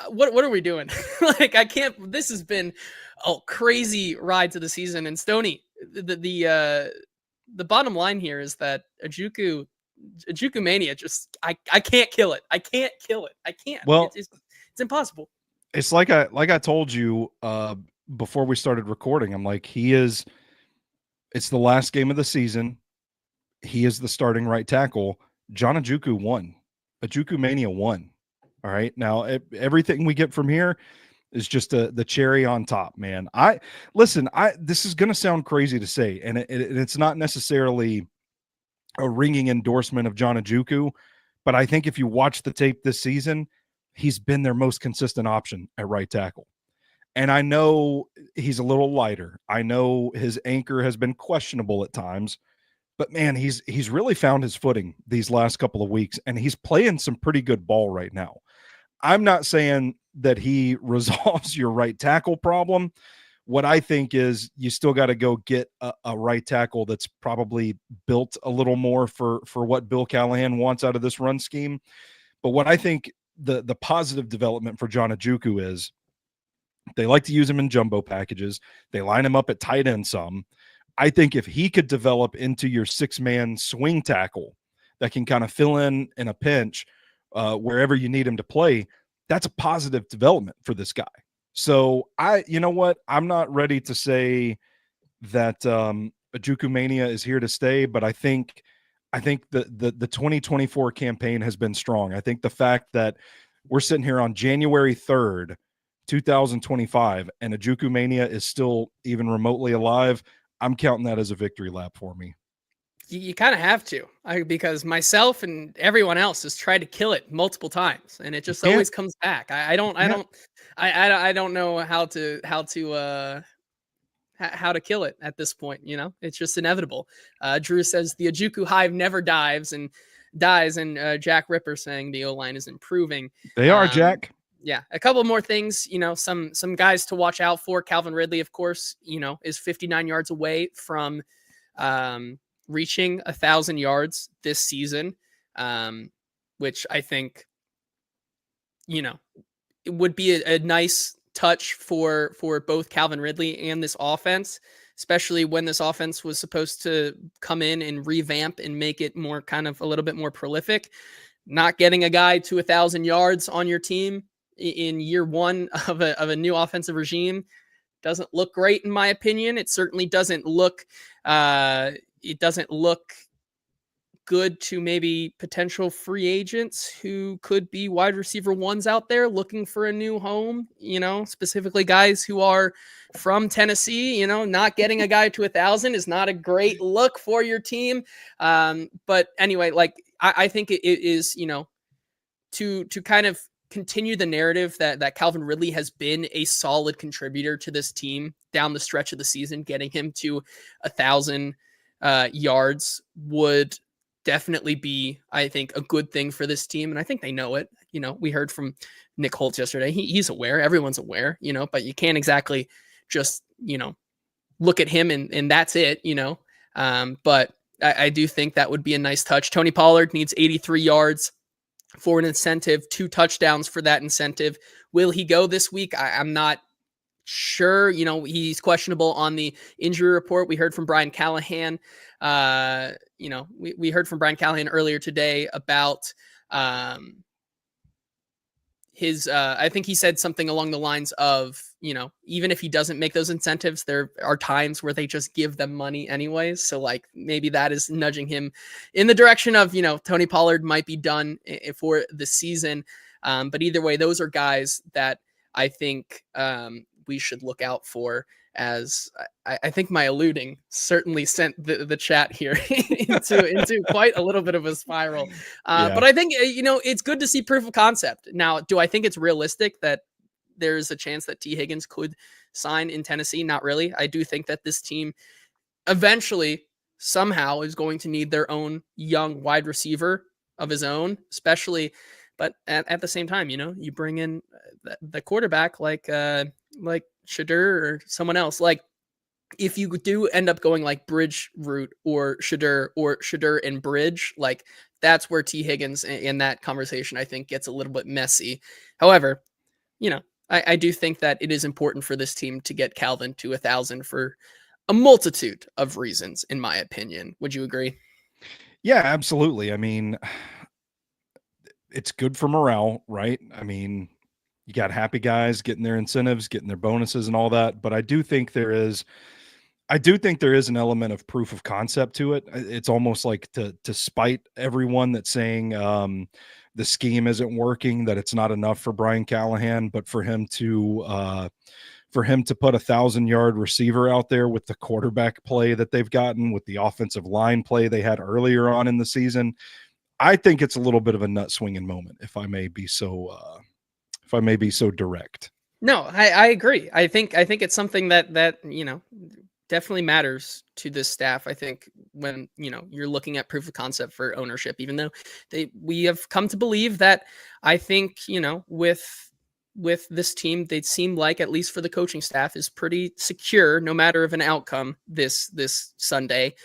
What are we doing? Like, I can't. This has been a crazy ride to the season. And Stoney, the bottom line here is that Ojukwu Mania just I can't kill it. I can't kill it. I can't. Well, it's impossible. It's like I told you before we started recording. I'm like, it's the last game of the season. He is the starting right tackle. John Ojukwu won. Ojukwu Mania won. All right. Now everything we get from here is just the cherry on top, man. This is going to sound crazy to say, and it's not necessarily a ringing endorsement of John Ojukwu, but I think if you watch the tape this season, he's been their most consistent option at right tackle. And I know he's a little lighter. I know his anchor has been questionable at times, but man, he's really found his footing these last couple of weeks, and he's playing some pretty good ball right now. I'm not saying that he resolves your right tackle problem. What I think is you still got to go get a right tackle that's probably built a little more for what Bill Callahan wants out of this run scheme. But what I think the positive development for John Ojukwu is, they like to use him in jumbo packages. They line him up at tight end some. I think if he could develop into your 6-man swing tackle that can kind of fill in a pinch wherever you need him to play, that's a positive development for this guy. So you know what? I'm not ready to say that Ojukwu Mania is here to stay, but I think the 2024 campaign has been strong. I think the fact that we're sitting here on January 3rd, 2025, and Ojukwu Mania is still even remotely alive, I'm counting that as a victory lap for me. You kind of have to, because myself and everyone else has tried to kill it multiple times, and it just always comes back. I don't know how to kill it at this point. It's just inevitable. Drew says the Ojukwu hive never dies, and Jack Ripper saying the O-line is improving. They are, Jack. Yeah, a couple more things, some guys to watch out for. Calvin Ridley, of course, is 59 yards away from reaching 1,000 yards this season, which I think, it would be a nice touch for both Calvin Ridley and this offense, especially when this offense was supposed to come in and revamp and make it more kind of a little bit more prolific. Not getting a guy to 1,000 yards on your team in year one of a new offensive regime doesn't look great, in my opinion. It certainly doesn't look good to maybe potential free agents who could be wide receiver ones out there looking for a new home, specifically guys who are from Tennessee. Not getting a guy to 1,000 is not a great look for your team. But anyway, like I think it is, to kind of continue the narrative that Calvin Ridley has been a solid contributor to this team down the stretch of the season. Getting him to 1,000 yards would definitely be, I think, a good thing for this team. And I think they know it. We heard from Nick Holtz yesterday. He's aware. Everyone's aware, but you can't exactly just, look at him and that's it, but I do think that would be a nice touch. Tony Pollard needs 83 yards for an incentive, 2 touchdowns for that incentive. Will he go this week? I'm not sure. He's questionable on the injury report. We heard from Brian Callahan. We heard from Brian Callahan earlier today about his, I think he said something along the lines of, even if he doesn't make those incentives, there are times where they just give them money anyways. So like maybe that is nudging him in the direction of, Tony Pollard might be done for the season. But either way, those are guys that I think we should look out for, as I think my alluding certainly sent the chat here into quite a little bit of a spiral. But I think, it's good to see proof of concept. Now, do I think it's realistic that there's a chance that T. Higgins could sign in Tennessee? Not really. I do think that this team eventually somehow is going to need their own young wide receiver of his own, especially. But at the same time, you bring in the quarterback like Shadur or someone else. Like if you do end up going like bridge route or Shadur and bridge, like that's where T. Higgins in that conversation, I think, gets a little bit messy. However, I do think that it is important for this team to get Calvin to 1,000 for a multitude of reasons, in my opinion. Would you agree? Yeah, absolutely. I mean, it's good for morale, right? I mean, you got happy guys getting their incentives, getting their bonuses and all that. But I do think there is an element of proof of concept to it. It's almost like to spite everyone that's saying the scheme isn't working, that it's not enough for Brian Callahan, but for him to put 1,000-yard receiver out there with the quarterback play that they've gotten, with the offensive line play they had earlier on in the season, I think it's a little bit of a nut swinging moment, if I may be so direct. No, I agree. I think it's something that definitely matters to this staff. I think when you're looking at proof of concept for ownership, even though we have come to believe that, I think with this team, they seem like, at least for the coaching staff, is pretty secure no matter of an outcome this Sunday.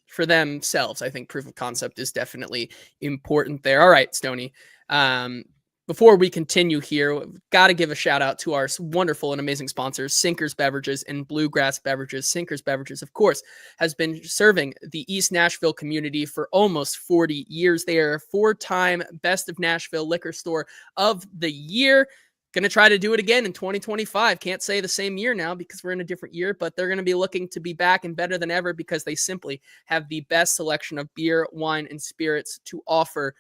For themselves, I think proof of concept is definitely important there. All right, Stoney. Before we continue here, we've got to give a shout out to our wonderful and amazing sponsors, Sinkers Beverages and Bluegrass Beverages. Sinkers Beverages, of course, has been serving the East Nashville community for almost 40 years. They are a 4-time Best of Nashville Liquor Store of the Year. Going to try to do it again in 2025. Can't say the same year now because we're in a different year, but they're going to be looking to be back and better than ever because they simply have the best selection of beer, wine, and spirits to offer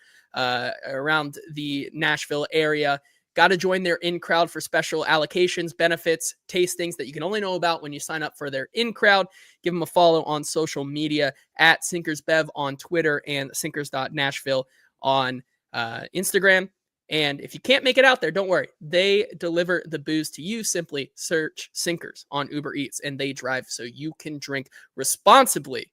around the Nashville area. Got to join their in-crowd for special allocations, benefits, tastings that you can only know about when you sign up for their in-crowd. Give them a follow on social media at SinkersBev on Twitter and sinkers.nashville on Instagram. And if you can't make it out there, don't worry. They deliver the booze to you. Simply search Sinkers on Uber Eats and they drive so you can drink responsibly.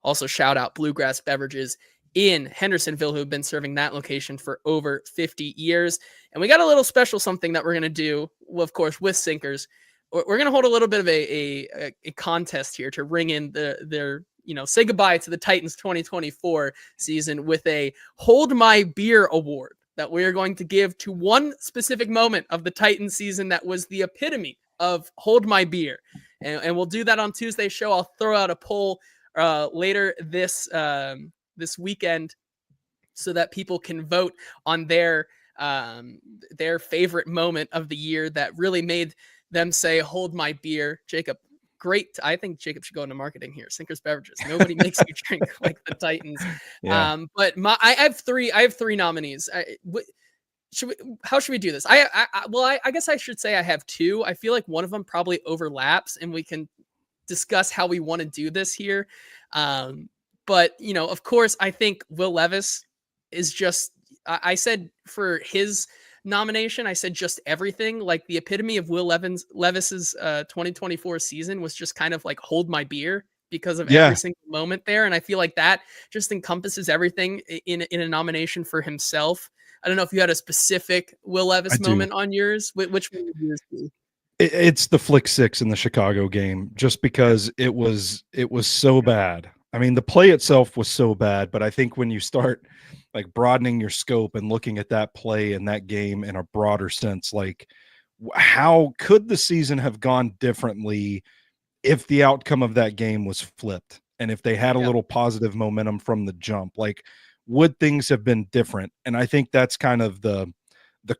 Also, shout out Bluegrass Beverages in Hendersonville who have been serving that location for over 50 years. And we got a little special something that we're going to do, of course, with Sinkers. We're going to hold a little bit of a contest here to ring in their say goodbye to the Titans 2024 season with a Hold My Beer award that we are going to give to one specific moment of the Titans season that was the epitome of Hold My Beer. And we'll do that on Tuesday's show. I'll throw out a poll later this weekend so that people can vote on their favorite moment of the year that really made them say, hold my beer. Jacob, great. I think Jacob should go into marketing here. Sinkers Beverages. Nobody makes you drink like the Titans. Yeah. But I have three nominees. How should we do this? I guess I should say I have two. I feel like one of them probably overlaps, and we can discuss how we want to do this here. But of course, I think Will Levis is just. I said for his nomination, I said just everything. Like the epitome of Will Levis's 2024 season was just kind of like hold my beer because of every single moment there, and I feel like that just encompasses everything in a nomination for himself. I don't know if you had a specific Will Levis moment on yours. Which one would yours be? It's the flick six in the Chicago game, just because it was so bad. I mean, the play itself was so bad, but I think when you start like broadening your scope and looking at that play and that game in a broader sense, like how could the season have gone differently if the outcome of that game was flipped and if they had a little positive momentum from the jump? Like, would things have been different? And I think that's kind of the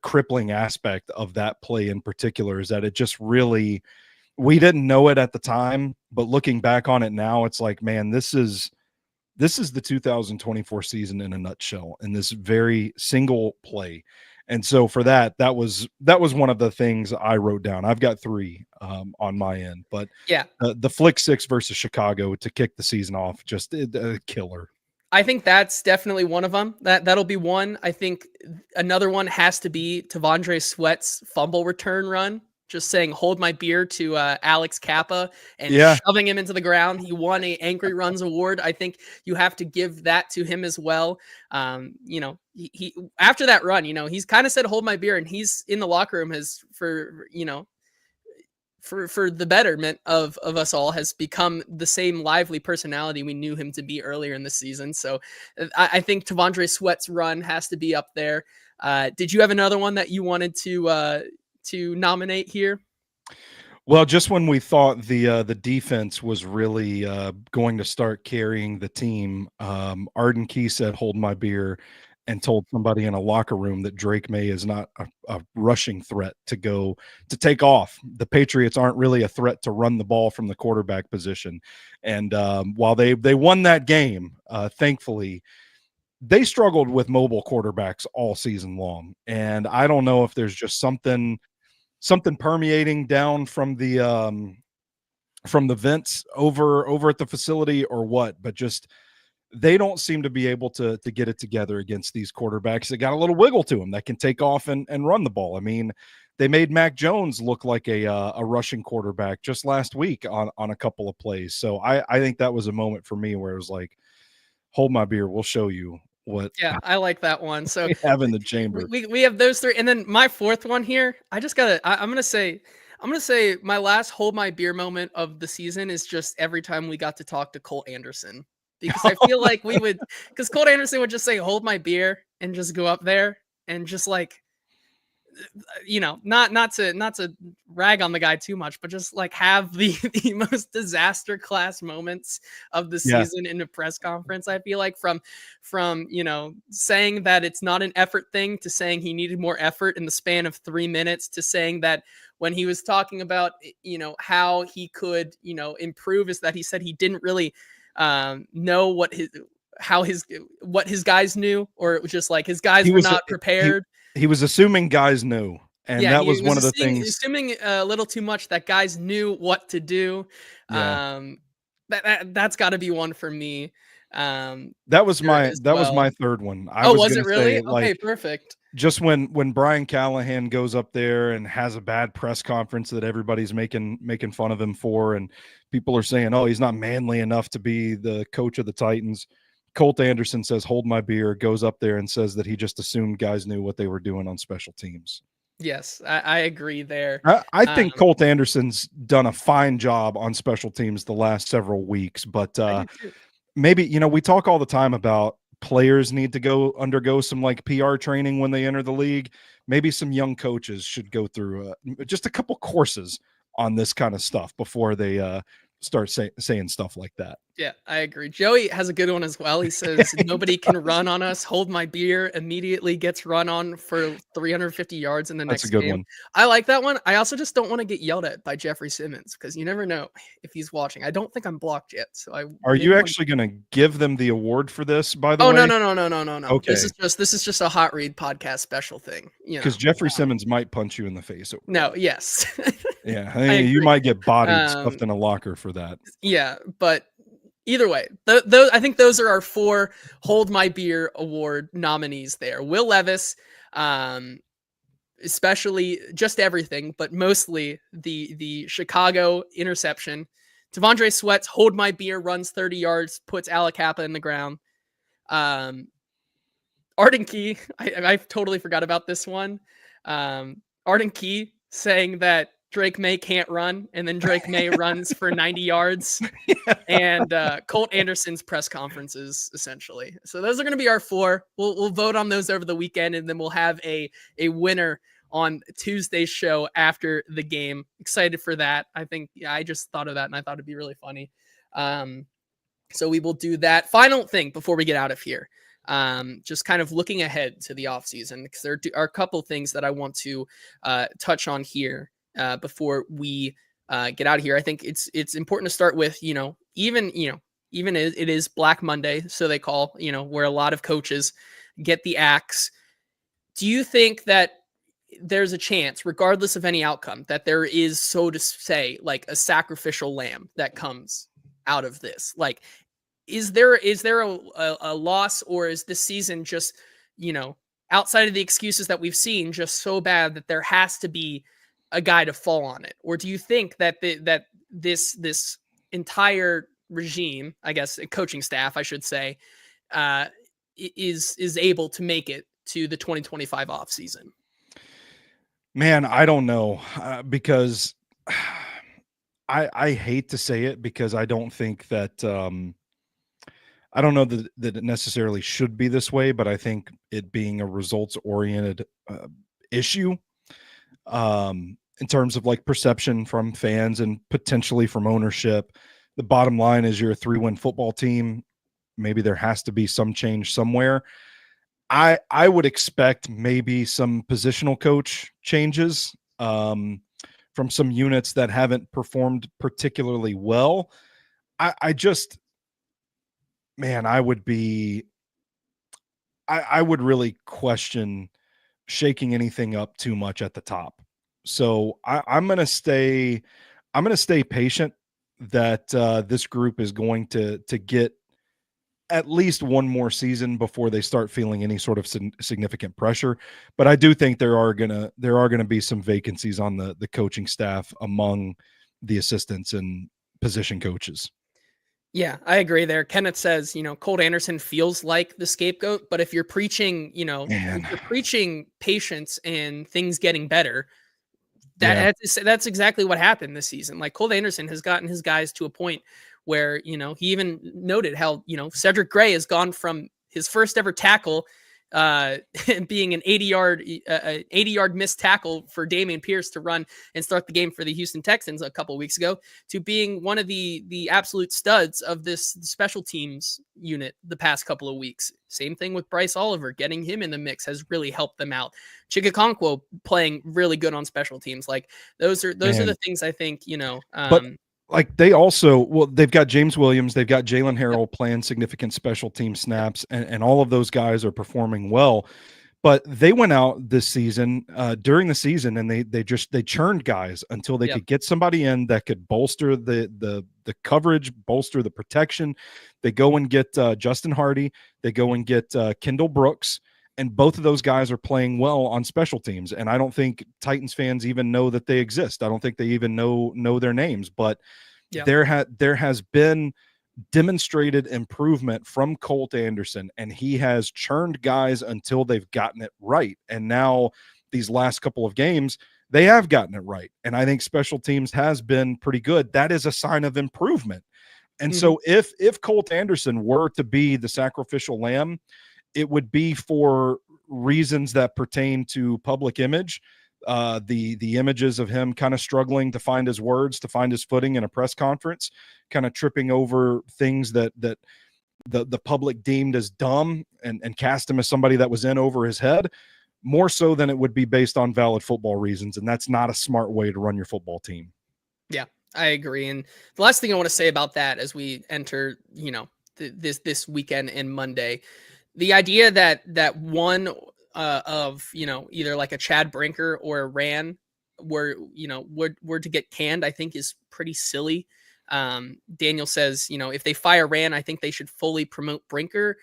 crippling aspect of that play in particular, is that it just really, we didn't know it at the time, but looking back on it now, it's like, man, this is the 2024 season in a nutshell in this very single play. And so for that was one of the things I wrote down. I've got three on my end, but the flick six versus Chicago to kick the season off, just a killer. I think that's definitely one of them. That'll be one. I think another one has to be Tavondre Sweat's fumble return run. Just saying, hold my beer to Alex Kappa and shoving him into the ground. He won a Angry Runs award. I think you have to give that to him as well. He after that run, he's kind of said, hold my beer, and he's in the locker room for the betterment of us all, has become the same lively personality we knew him to be earlier in the season. So I think Tavondre Sweat's run has to be up there. Did you have another one that you wanted to nominate here? Well, just when we thought the defense was really going to start carrying the team, Arden Key said, hold my beer, and told somebody in a locker room that Drake May is not a rushing threat to take off. The Patriots aren't really a threat to run the ball from the quarterback position. And while they won that game, thankfully, they struggled with mobile quarterbacks all season long. And I don't know if there's just something permeating down from the vents over at the facility or what, but just they don't seem to be able to get it together against these quarterbacks that got a little wiggle to them that can take off and run the ball. I mean, they made Mac Jones look like a rushing quarterback just last week on a couple of plays. So I think that was a moment for me where it was like, hold my beer, we'll show you what. Yeah, I like that one. So we have in the chamber. We have those three, and then my fourth one here. I'm gonna say my last hold my beer moment of the season is just every time we got to talk to Colt Anderson, because I feel like because Colt Anderson would just say hold my beer and just go up there and just like, not to rag on the guy too much, but just like have the most disaster class moments of the season in a press conference. I feel like from saying that it's not an effort thing to saying he needed more effort in the span of 3 minutes to saying that when he was talking about how he could improve, is that he said he didn't really know what his guys knew, or it was just like his guys were not prepared. He was assuming guys knew, and that was one of the things. Assuming a little too much that guys knew what to do. Yeah. That's got to be one for me. That was my third one. Was it really? Okay, perfect. Just when Brian Callahan goes up there and has a bad press conference that everybody's making fun of him for, and people are saying, oh, he's not manly enough to be the coach of the Titans. Colt Anderson says, hold my beer, goes up there and says that he just assumed guys knew what they were doing on special teams. Yes, I agree there. I think Colt Anderson's done a fine job on special teams the last several weeks, but maybe, we talk all the time about players need to undergo some like PR training when they enter the league. Maybe some young coaches should go through just a couple courses on this kind of stuff before they start saying stuff like that. Yeah, I agree. Joey has a good one as well. He says, nobody can run on us. Hold my beer. Immediately gets run on for 350 yards in the next game. That's a good one. I like that one. I also just don't want to get yelled at by Jeffrey Simmons because you never know if he's watching. I don't think I'm blocked yet. So are you actually going to give them the award for this, by the way? Oh, no. Okay. This is just a Hot Read podcast special thing. Because Jeffrey Simmons might punch you in the face. Yes. Yeah, you might get bodied stuffed in a locker for that. Yeah, but either way, I think those are our 4 Hold My Beer Award nominees there. Will Levis, especially just everything, but mostly the Chicago interception. T'Vondre Sweat's Hold My Beer, runs 30 yards, puts Alec Kappa in the ground. Arden Key, I totally forgot about this one. Arden Key saying that Drake May can't run, and then Drake May runs for 90 yards, and Colt Anderson's press conferences, essentially. So those are going to be our 4. We'll vote on those over the weekend, and then we'll have a winner on Tuesday's show after the game. Excited for that. I think I just thought of that, and I thought it'd be really funny. So we will do that. Final thing before we get out of here. Just kind of looking ahead to the offseason, because there are a couple things that I want to touch on here. Before we get out of here, I think it's important to start with, even it is Black Monday, so they call, where a lot of coaches get the axe. Do you think that there's a chance, regardless of any outcome, that there is, so to say, like a sacrificial lamb that comes out of this? Like, is there a loss, or is this season just, outside of the excuses that we've seen, just so bad that there has to be a guy to fall on it? Or do you think that this entire regime, I guess, coaching staff, I should say, is able to make it to the 2025 offseason? Man, I don't know, because I hate to say it, because I don't think that I don't know that it necessarily should be this way, but I think it being a results-oriented issue, in terms of like perception from fans and potentially from ownership. The bottom line is you're a 3-win football team. Maybe there has to be some change somewhere. I would expect maybe some positional coach changes from some units that haven't performed particularly well. I would really question shaking anything up too much at the top. So I'm going to stay patient that this group is going to get at least one more season before they start feeling any sort of significant pressure. But I do think there are gonna be some vacancies on the coaching staff among the assistants and position coaches. Yeah, I agree there. Kenneth says, Colt Anderson feels like the scapegoat, but if you're preaching, if you're preaching patience and things getting better, that's exactly what happened this season. Like, Colt Anderson has gotten his guys to a point where, he even noted how, Cedric Gray has gone from his first ever tackle being an 80-yard missed tackle for Dameon Pierce to run and start the game for the Houston Texans a couple of weeks ago, to being one of the absolute studs of this special teams unit the past couple of weeks. Same thing with Bryce Oliver. Getting him in the mix has really helped them out. Chikakonkwo playing really good on special teams. Like, those are the things I think, but like they've got James Williams, they've got Jalen Harrell playing significant special team snaps, and all of those guys are performing well. But they went out this season during the season, and they churned guys until they could get somebody in that could bolster the coverage, bolster the protection. They go and get Justin Hardy, they go and get Kendall Brooks, and both of those guys are playing well on special teams. And I don't think Titans fans even know that they exist. I don't think they even know their names, but there has been demonstrated improvement from Colt Anderson, and he has churned guys until they've gotten it right. And now these last couple of games, they have gotten it right. And I think special teams has been pretty good. That is a sign of improvement. And so if Colt Anderson were to be the sacrificial lamb, it would be for reasons that pertain to public image. The images of him kind of struggling to find his words, to find his footing in a press conference, kind of tripping over things that the public deemed as dumb and cast him as somebody that was in over his head, more so than it would be based on valid football reasons. And that's not a smart way to run your football team. Yeah, I agree. And the last thing I want to say about that as we enter, this weekend and Monday, the idea that one of, either like a Chad Brinker or a Ran were to get canned, I think is pretty silly. Daniel says, if they fire Ran, I think they should fully promote Brinker.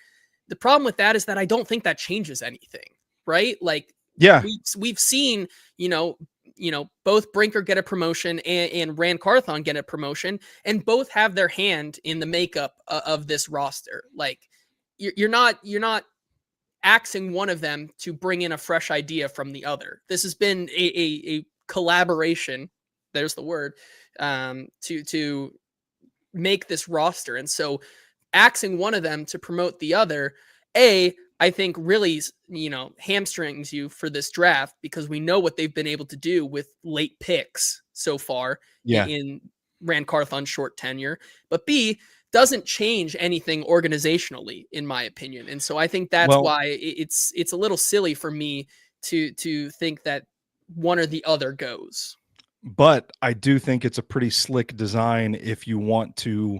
The problem with that is that I don't think that changes anything, right? Like, yeah, we've seen, both Brinker get a promotion and Ran Carthon get a promotion, and both have their hand in the makeup of this roster. Like, you're not axing one of them to bring in a fresh idea from the other. This has been a collaboration. There's the word, to make this roster. And so axing one of them to promote the other, I think really, hamstrings you for this draft, because we know what they've been able to do with late picks so far in Ran Carthon's short tenure. But B, doesn't change anything organizationally, in my opinion. And so I think that's why it's a little silly for me to think that one or the other goes. But I do think it's a pretty slick design if you want to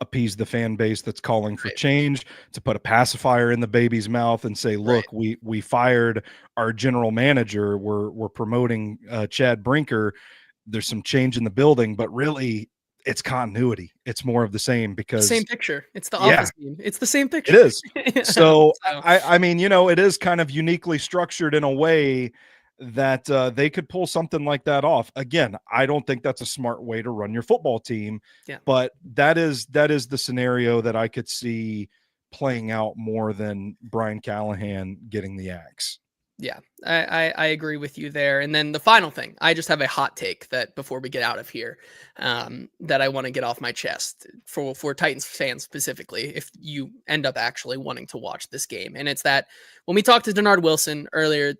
appease the fan base that's calling for change, to put a pacifier in the baby's mouth and say, look, we fired our general manager. We're promoting Chad Brinker. There's some change in the building, but really it's continuity. It's more of the same, because same picture. It's the office team. It's the same picture. It is. So I mean, it is kind of uniquely structured in a way that they could pull something like that off. Again, I don't think that's a smart way to run your football team, but that is the scenario that I could see playing out more than Brian Callahan getting the axe. Yeah, I agree with you there. And then the final thing, I just have a hot take that before we get out of here, that I want to get off my chest for Titans fans specifically, if you end up actually wanting to watch this game. And it's that when we talked to Denard Wilson earlier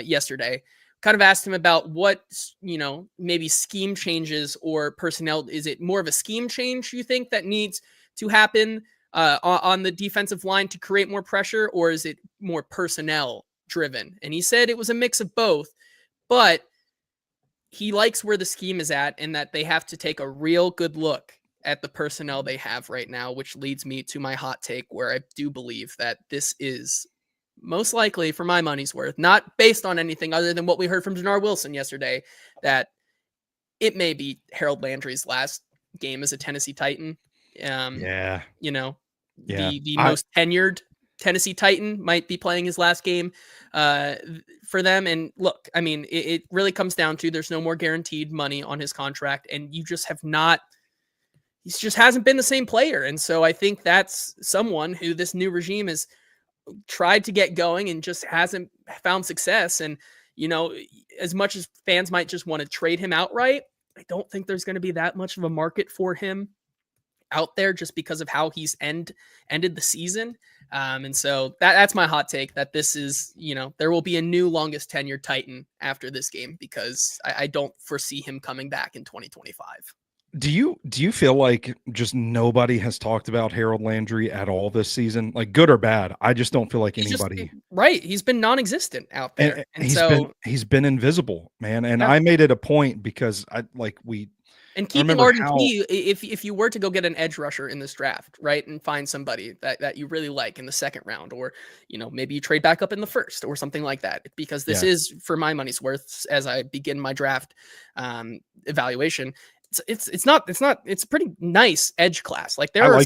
yesterday, kind of asked him about what, maybe scheme changes or personnel. Is it more of a scheme change you think that needs to happen on the defensive line to create more pressure, or is it more personnel driven? And he said it was a mix of both, but he likes where the scheme is at, and that they have to take a real good look at the personnel they have right now, which leads me to my hot take, where I do believe that this is most likely, for my money's worth, not based on anything other than what we heard from Denard Wilson yesterday, that it may be Harold Landry's last game as a Tennessee Titan. The most tenured Tennessee Titan might be playing his last game for them. And look, I mean, it really comes down to there's no more guaranteed money on his contract, and you just have not. He just hasn't been the same player. And so I think that's someone who this new regime has tried to get going and just hasn't found success. And, as much as fans might just want to trade him outright, I don't think there's going to be that much of a market for him out there, just because of how he's ended the season. And so that's my hot take, that this is, there will be a new longest tenured Titan after this game, because I don't foresee him coming back in 2025. Do you feel like just nobody has talked about Harold Landry at all this season, like good or bad? I just don't feel like anybody. He's been non-existent out there, and he's been invisible, man. And I made it a point, because and keeping Arden Key, if you were to go get an edge rusher in this draft, right, and find somebody that you really like in the second round, or maybe you trade back up in the first or something like that, because this is, for my money's worth, as I begin my draft evaluation, it's a pretty nice edge class. Like there are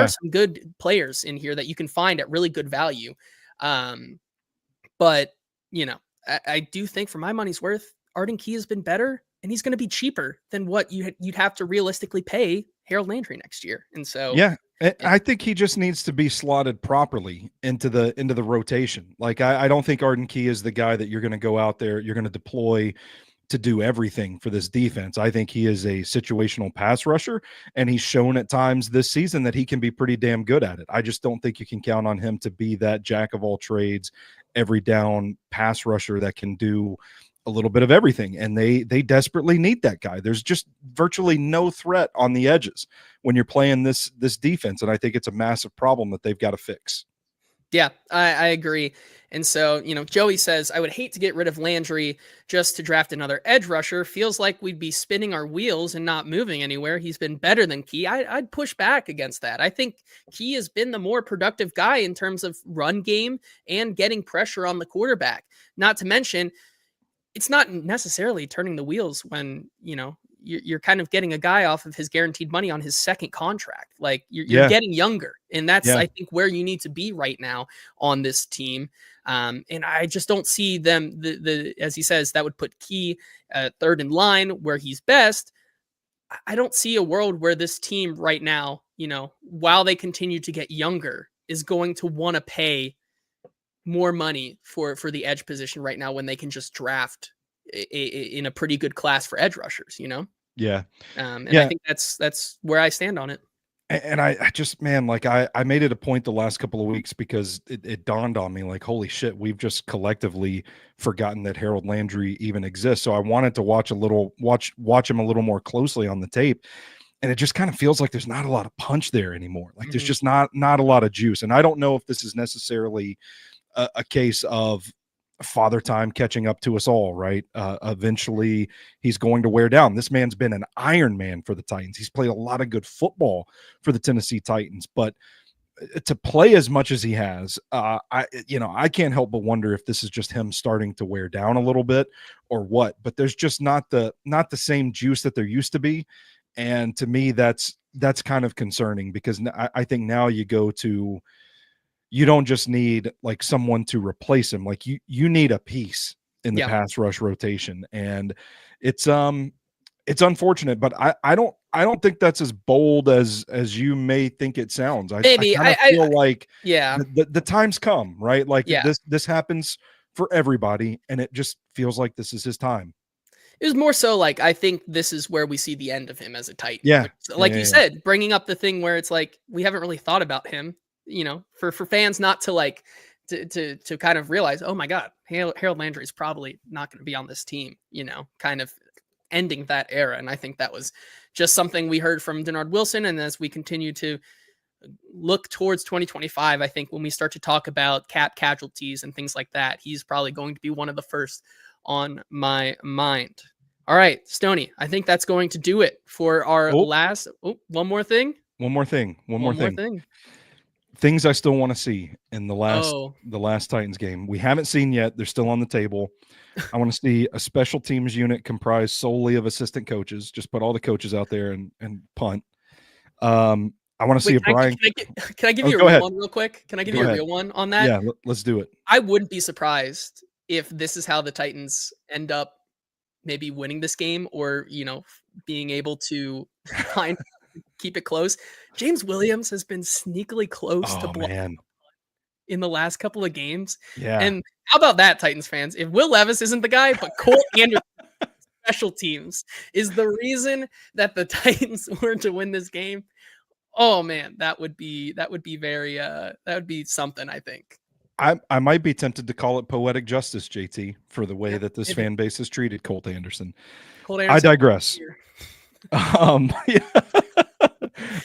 some good players in here that you can find at really good value. But I do think, for my money's worth, Arden Key has been better, and he's going to be cheaper than what you'd have to realistically pay Harold Landry next year. And so, yeah, I think he just needs to be slotted properly into the rotation. Like I don't think Arden Key is the guy that you're going to go out there, you're going to deploy to do everything for this defense. I think he is a situational pass rusher, and he's shown at times this season that he can be pretty damn good at it. I just don't think you can count on him to be that jack of all trades, every down pass rusher that can do a little bit of everything. And they desperately need that guy. There's just virtually no threat on the edges when you're playing this defense. And I think it's a massive problem that they've got to fix. Yeah, I agree. And so, Joey says, I would hate to get rid of Landry just to draft another edge rusher. Feels like we'd be spinning our wheels and not moving anywhere. He's been better than Key. I'd push back against that. I think Key has been the more productive guy in terms of run game and getting pressure on the quarterback. Not to mention, it's not necessarily turning the wheels when, you're kind of getting a guy off of his guaranteed money on his second contract. Like you're getting younger, and that's I think where you need to be right now on this team. And I just don't see them. The as he says, that would put Key third in line where he's best. I don't see a world where this team right now, while they continue to get younger, is going to want to pay more money for the edge position right now when they can just draft in a pretty good class for edge rushers, Yeah. I think that's where I stand on it. And I just, man, like I made it a point the last couple of weeks because it dawned on me like, holy shit, we've just collectively forgotten that Harold Landry even exists. So I wanted to watch him a little more closely on the tape. And it just kind of feels like there's not a lot of punch there anymore. Like there's just not a lot of juice. And I don't know if this is necessarily a case of father time catching up to us all, right? Eventually he's going to wear down. This man's been an Iron Man for the Titans. He's played a lot of good football for the Tennessee Titans, but to play as much as he has, I can't help but wonder if this is just him starting to wear down a little bit or what, but there's just not the same juice that there used to be. And to me, that's kind of concerning because I think now you don't just need like someone to replace him. Like you need a piece in the pass rush rotation. And it's unfortunate, but I don't think that's as bold as you may think it sounds. I feel like the time's come, right? Like this happens for everybody. And it just feels like this is his time. It was more so like, I think this is where we see the end of him as a Titan. Yeah. Like you said, bringing up the thing where it's like, we haven't really thought about him. For fans not to like to kind of realize, oh my God, Harold Landry is probably not going to be on this team, kind of ending that era. And I think that was just something we heard from Denard Wilson. And as we continue to look towards 2025, I think when we start to talk about cap casualties and things like that, he's probably going to be one of the first on my mind. All right, Stoney, I think that's going to do it for our last. One more thing. Things I still want to see in the last Titans game. We haven't seen yet. They're still on the table. I want to see a special teams unit comprised solely of assistant coaches. Just put all the coaches out there and punt. I want to see a Brian. Can I give you a real one real quick? Can I give you a real one on that? Yeah, let's do it. I wouldn't be surprised if this is how the Titans end up maybe winning this game or, being able to keep it close. James Williams has been sneakily close to block in the last couple of games. Yeah. And how about that, Titans fans? If Will Levis isn't the guy, but Cole Anderson special teams is the reason that the Titans were to win this game. Oh man, that would be very that would be something, I think. I might be tempted to call it poetic justice, JT, for the way that this fan base has treated Colt Anderson. I digress.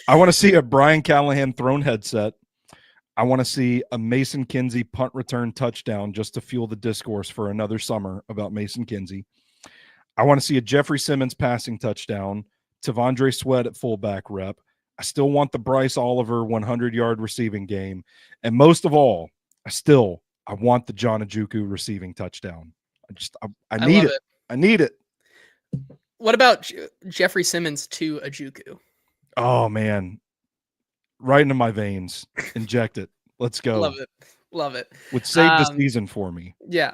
I want to see a Brian Callahan thrown headset. I want to see a Mason Kinsey punt return touchdown just to fuel the discourse for another summer about Mason Kinsey. I want to see a Jeffrey Simmons passing touchdown, Tavondre Sweat at fullback rep. I still want the Bryce Oliver 100-yard receiving game. And most of all, I want the John Ojukwu receiving touchdown. I need it. I need it. What about Jeffrey Simmons to Ojukwu? Oh man, right into my veins. Inject it. Let's go. Love it. Would save the season for me. Yeah.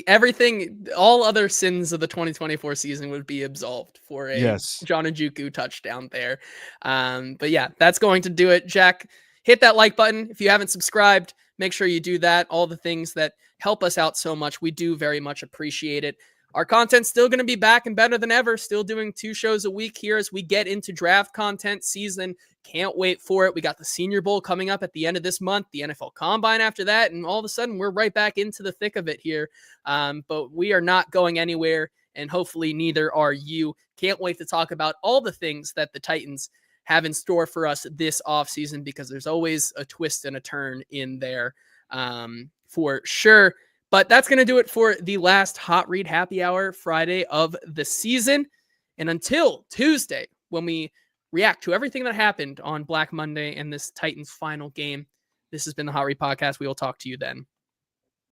Everything, all other sins of the 2024 season would be absolved for a Yes. John Njoku touchdown there. But yeah, that's going to do it. Jack, hit that like button. If you haven't subscribed, make sure you do that. All the things that help us out so much. We do very much appreciate it. Our content's still going to be back and better than ever. Still doing 2 shows a week here as we get into draft content season. Can't wait for it. We got the Senior Bowl coming up at the end of this month, the NFL Combine after that, and all of a sudden we're right back into the thick of it here. But we are not going anywhere, and hopefully neither are you. Can't wait to talk about all the things that the Titans have in store for us this offseason, because there's always a twist and a turn in there for sure. But that's going to do it for the last Hot Read Happy Hour Friday of the season. And until Tuesday, when we react to everything that happened on Black Monday and this Titans final game, this has been the Hot Read Podcast. We will talk to you then.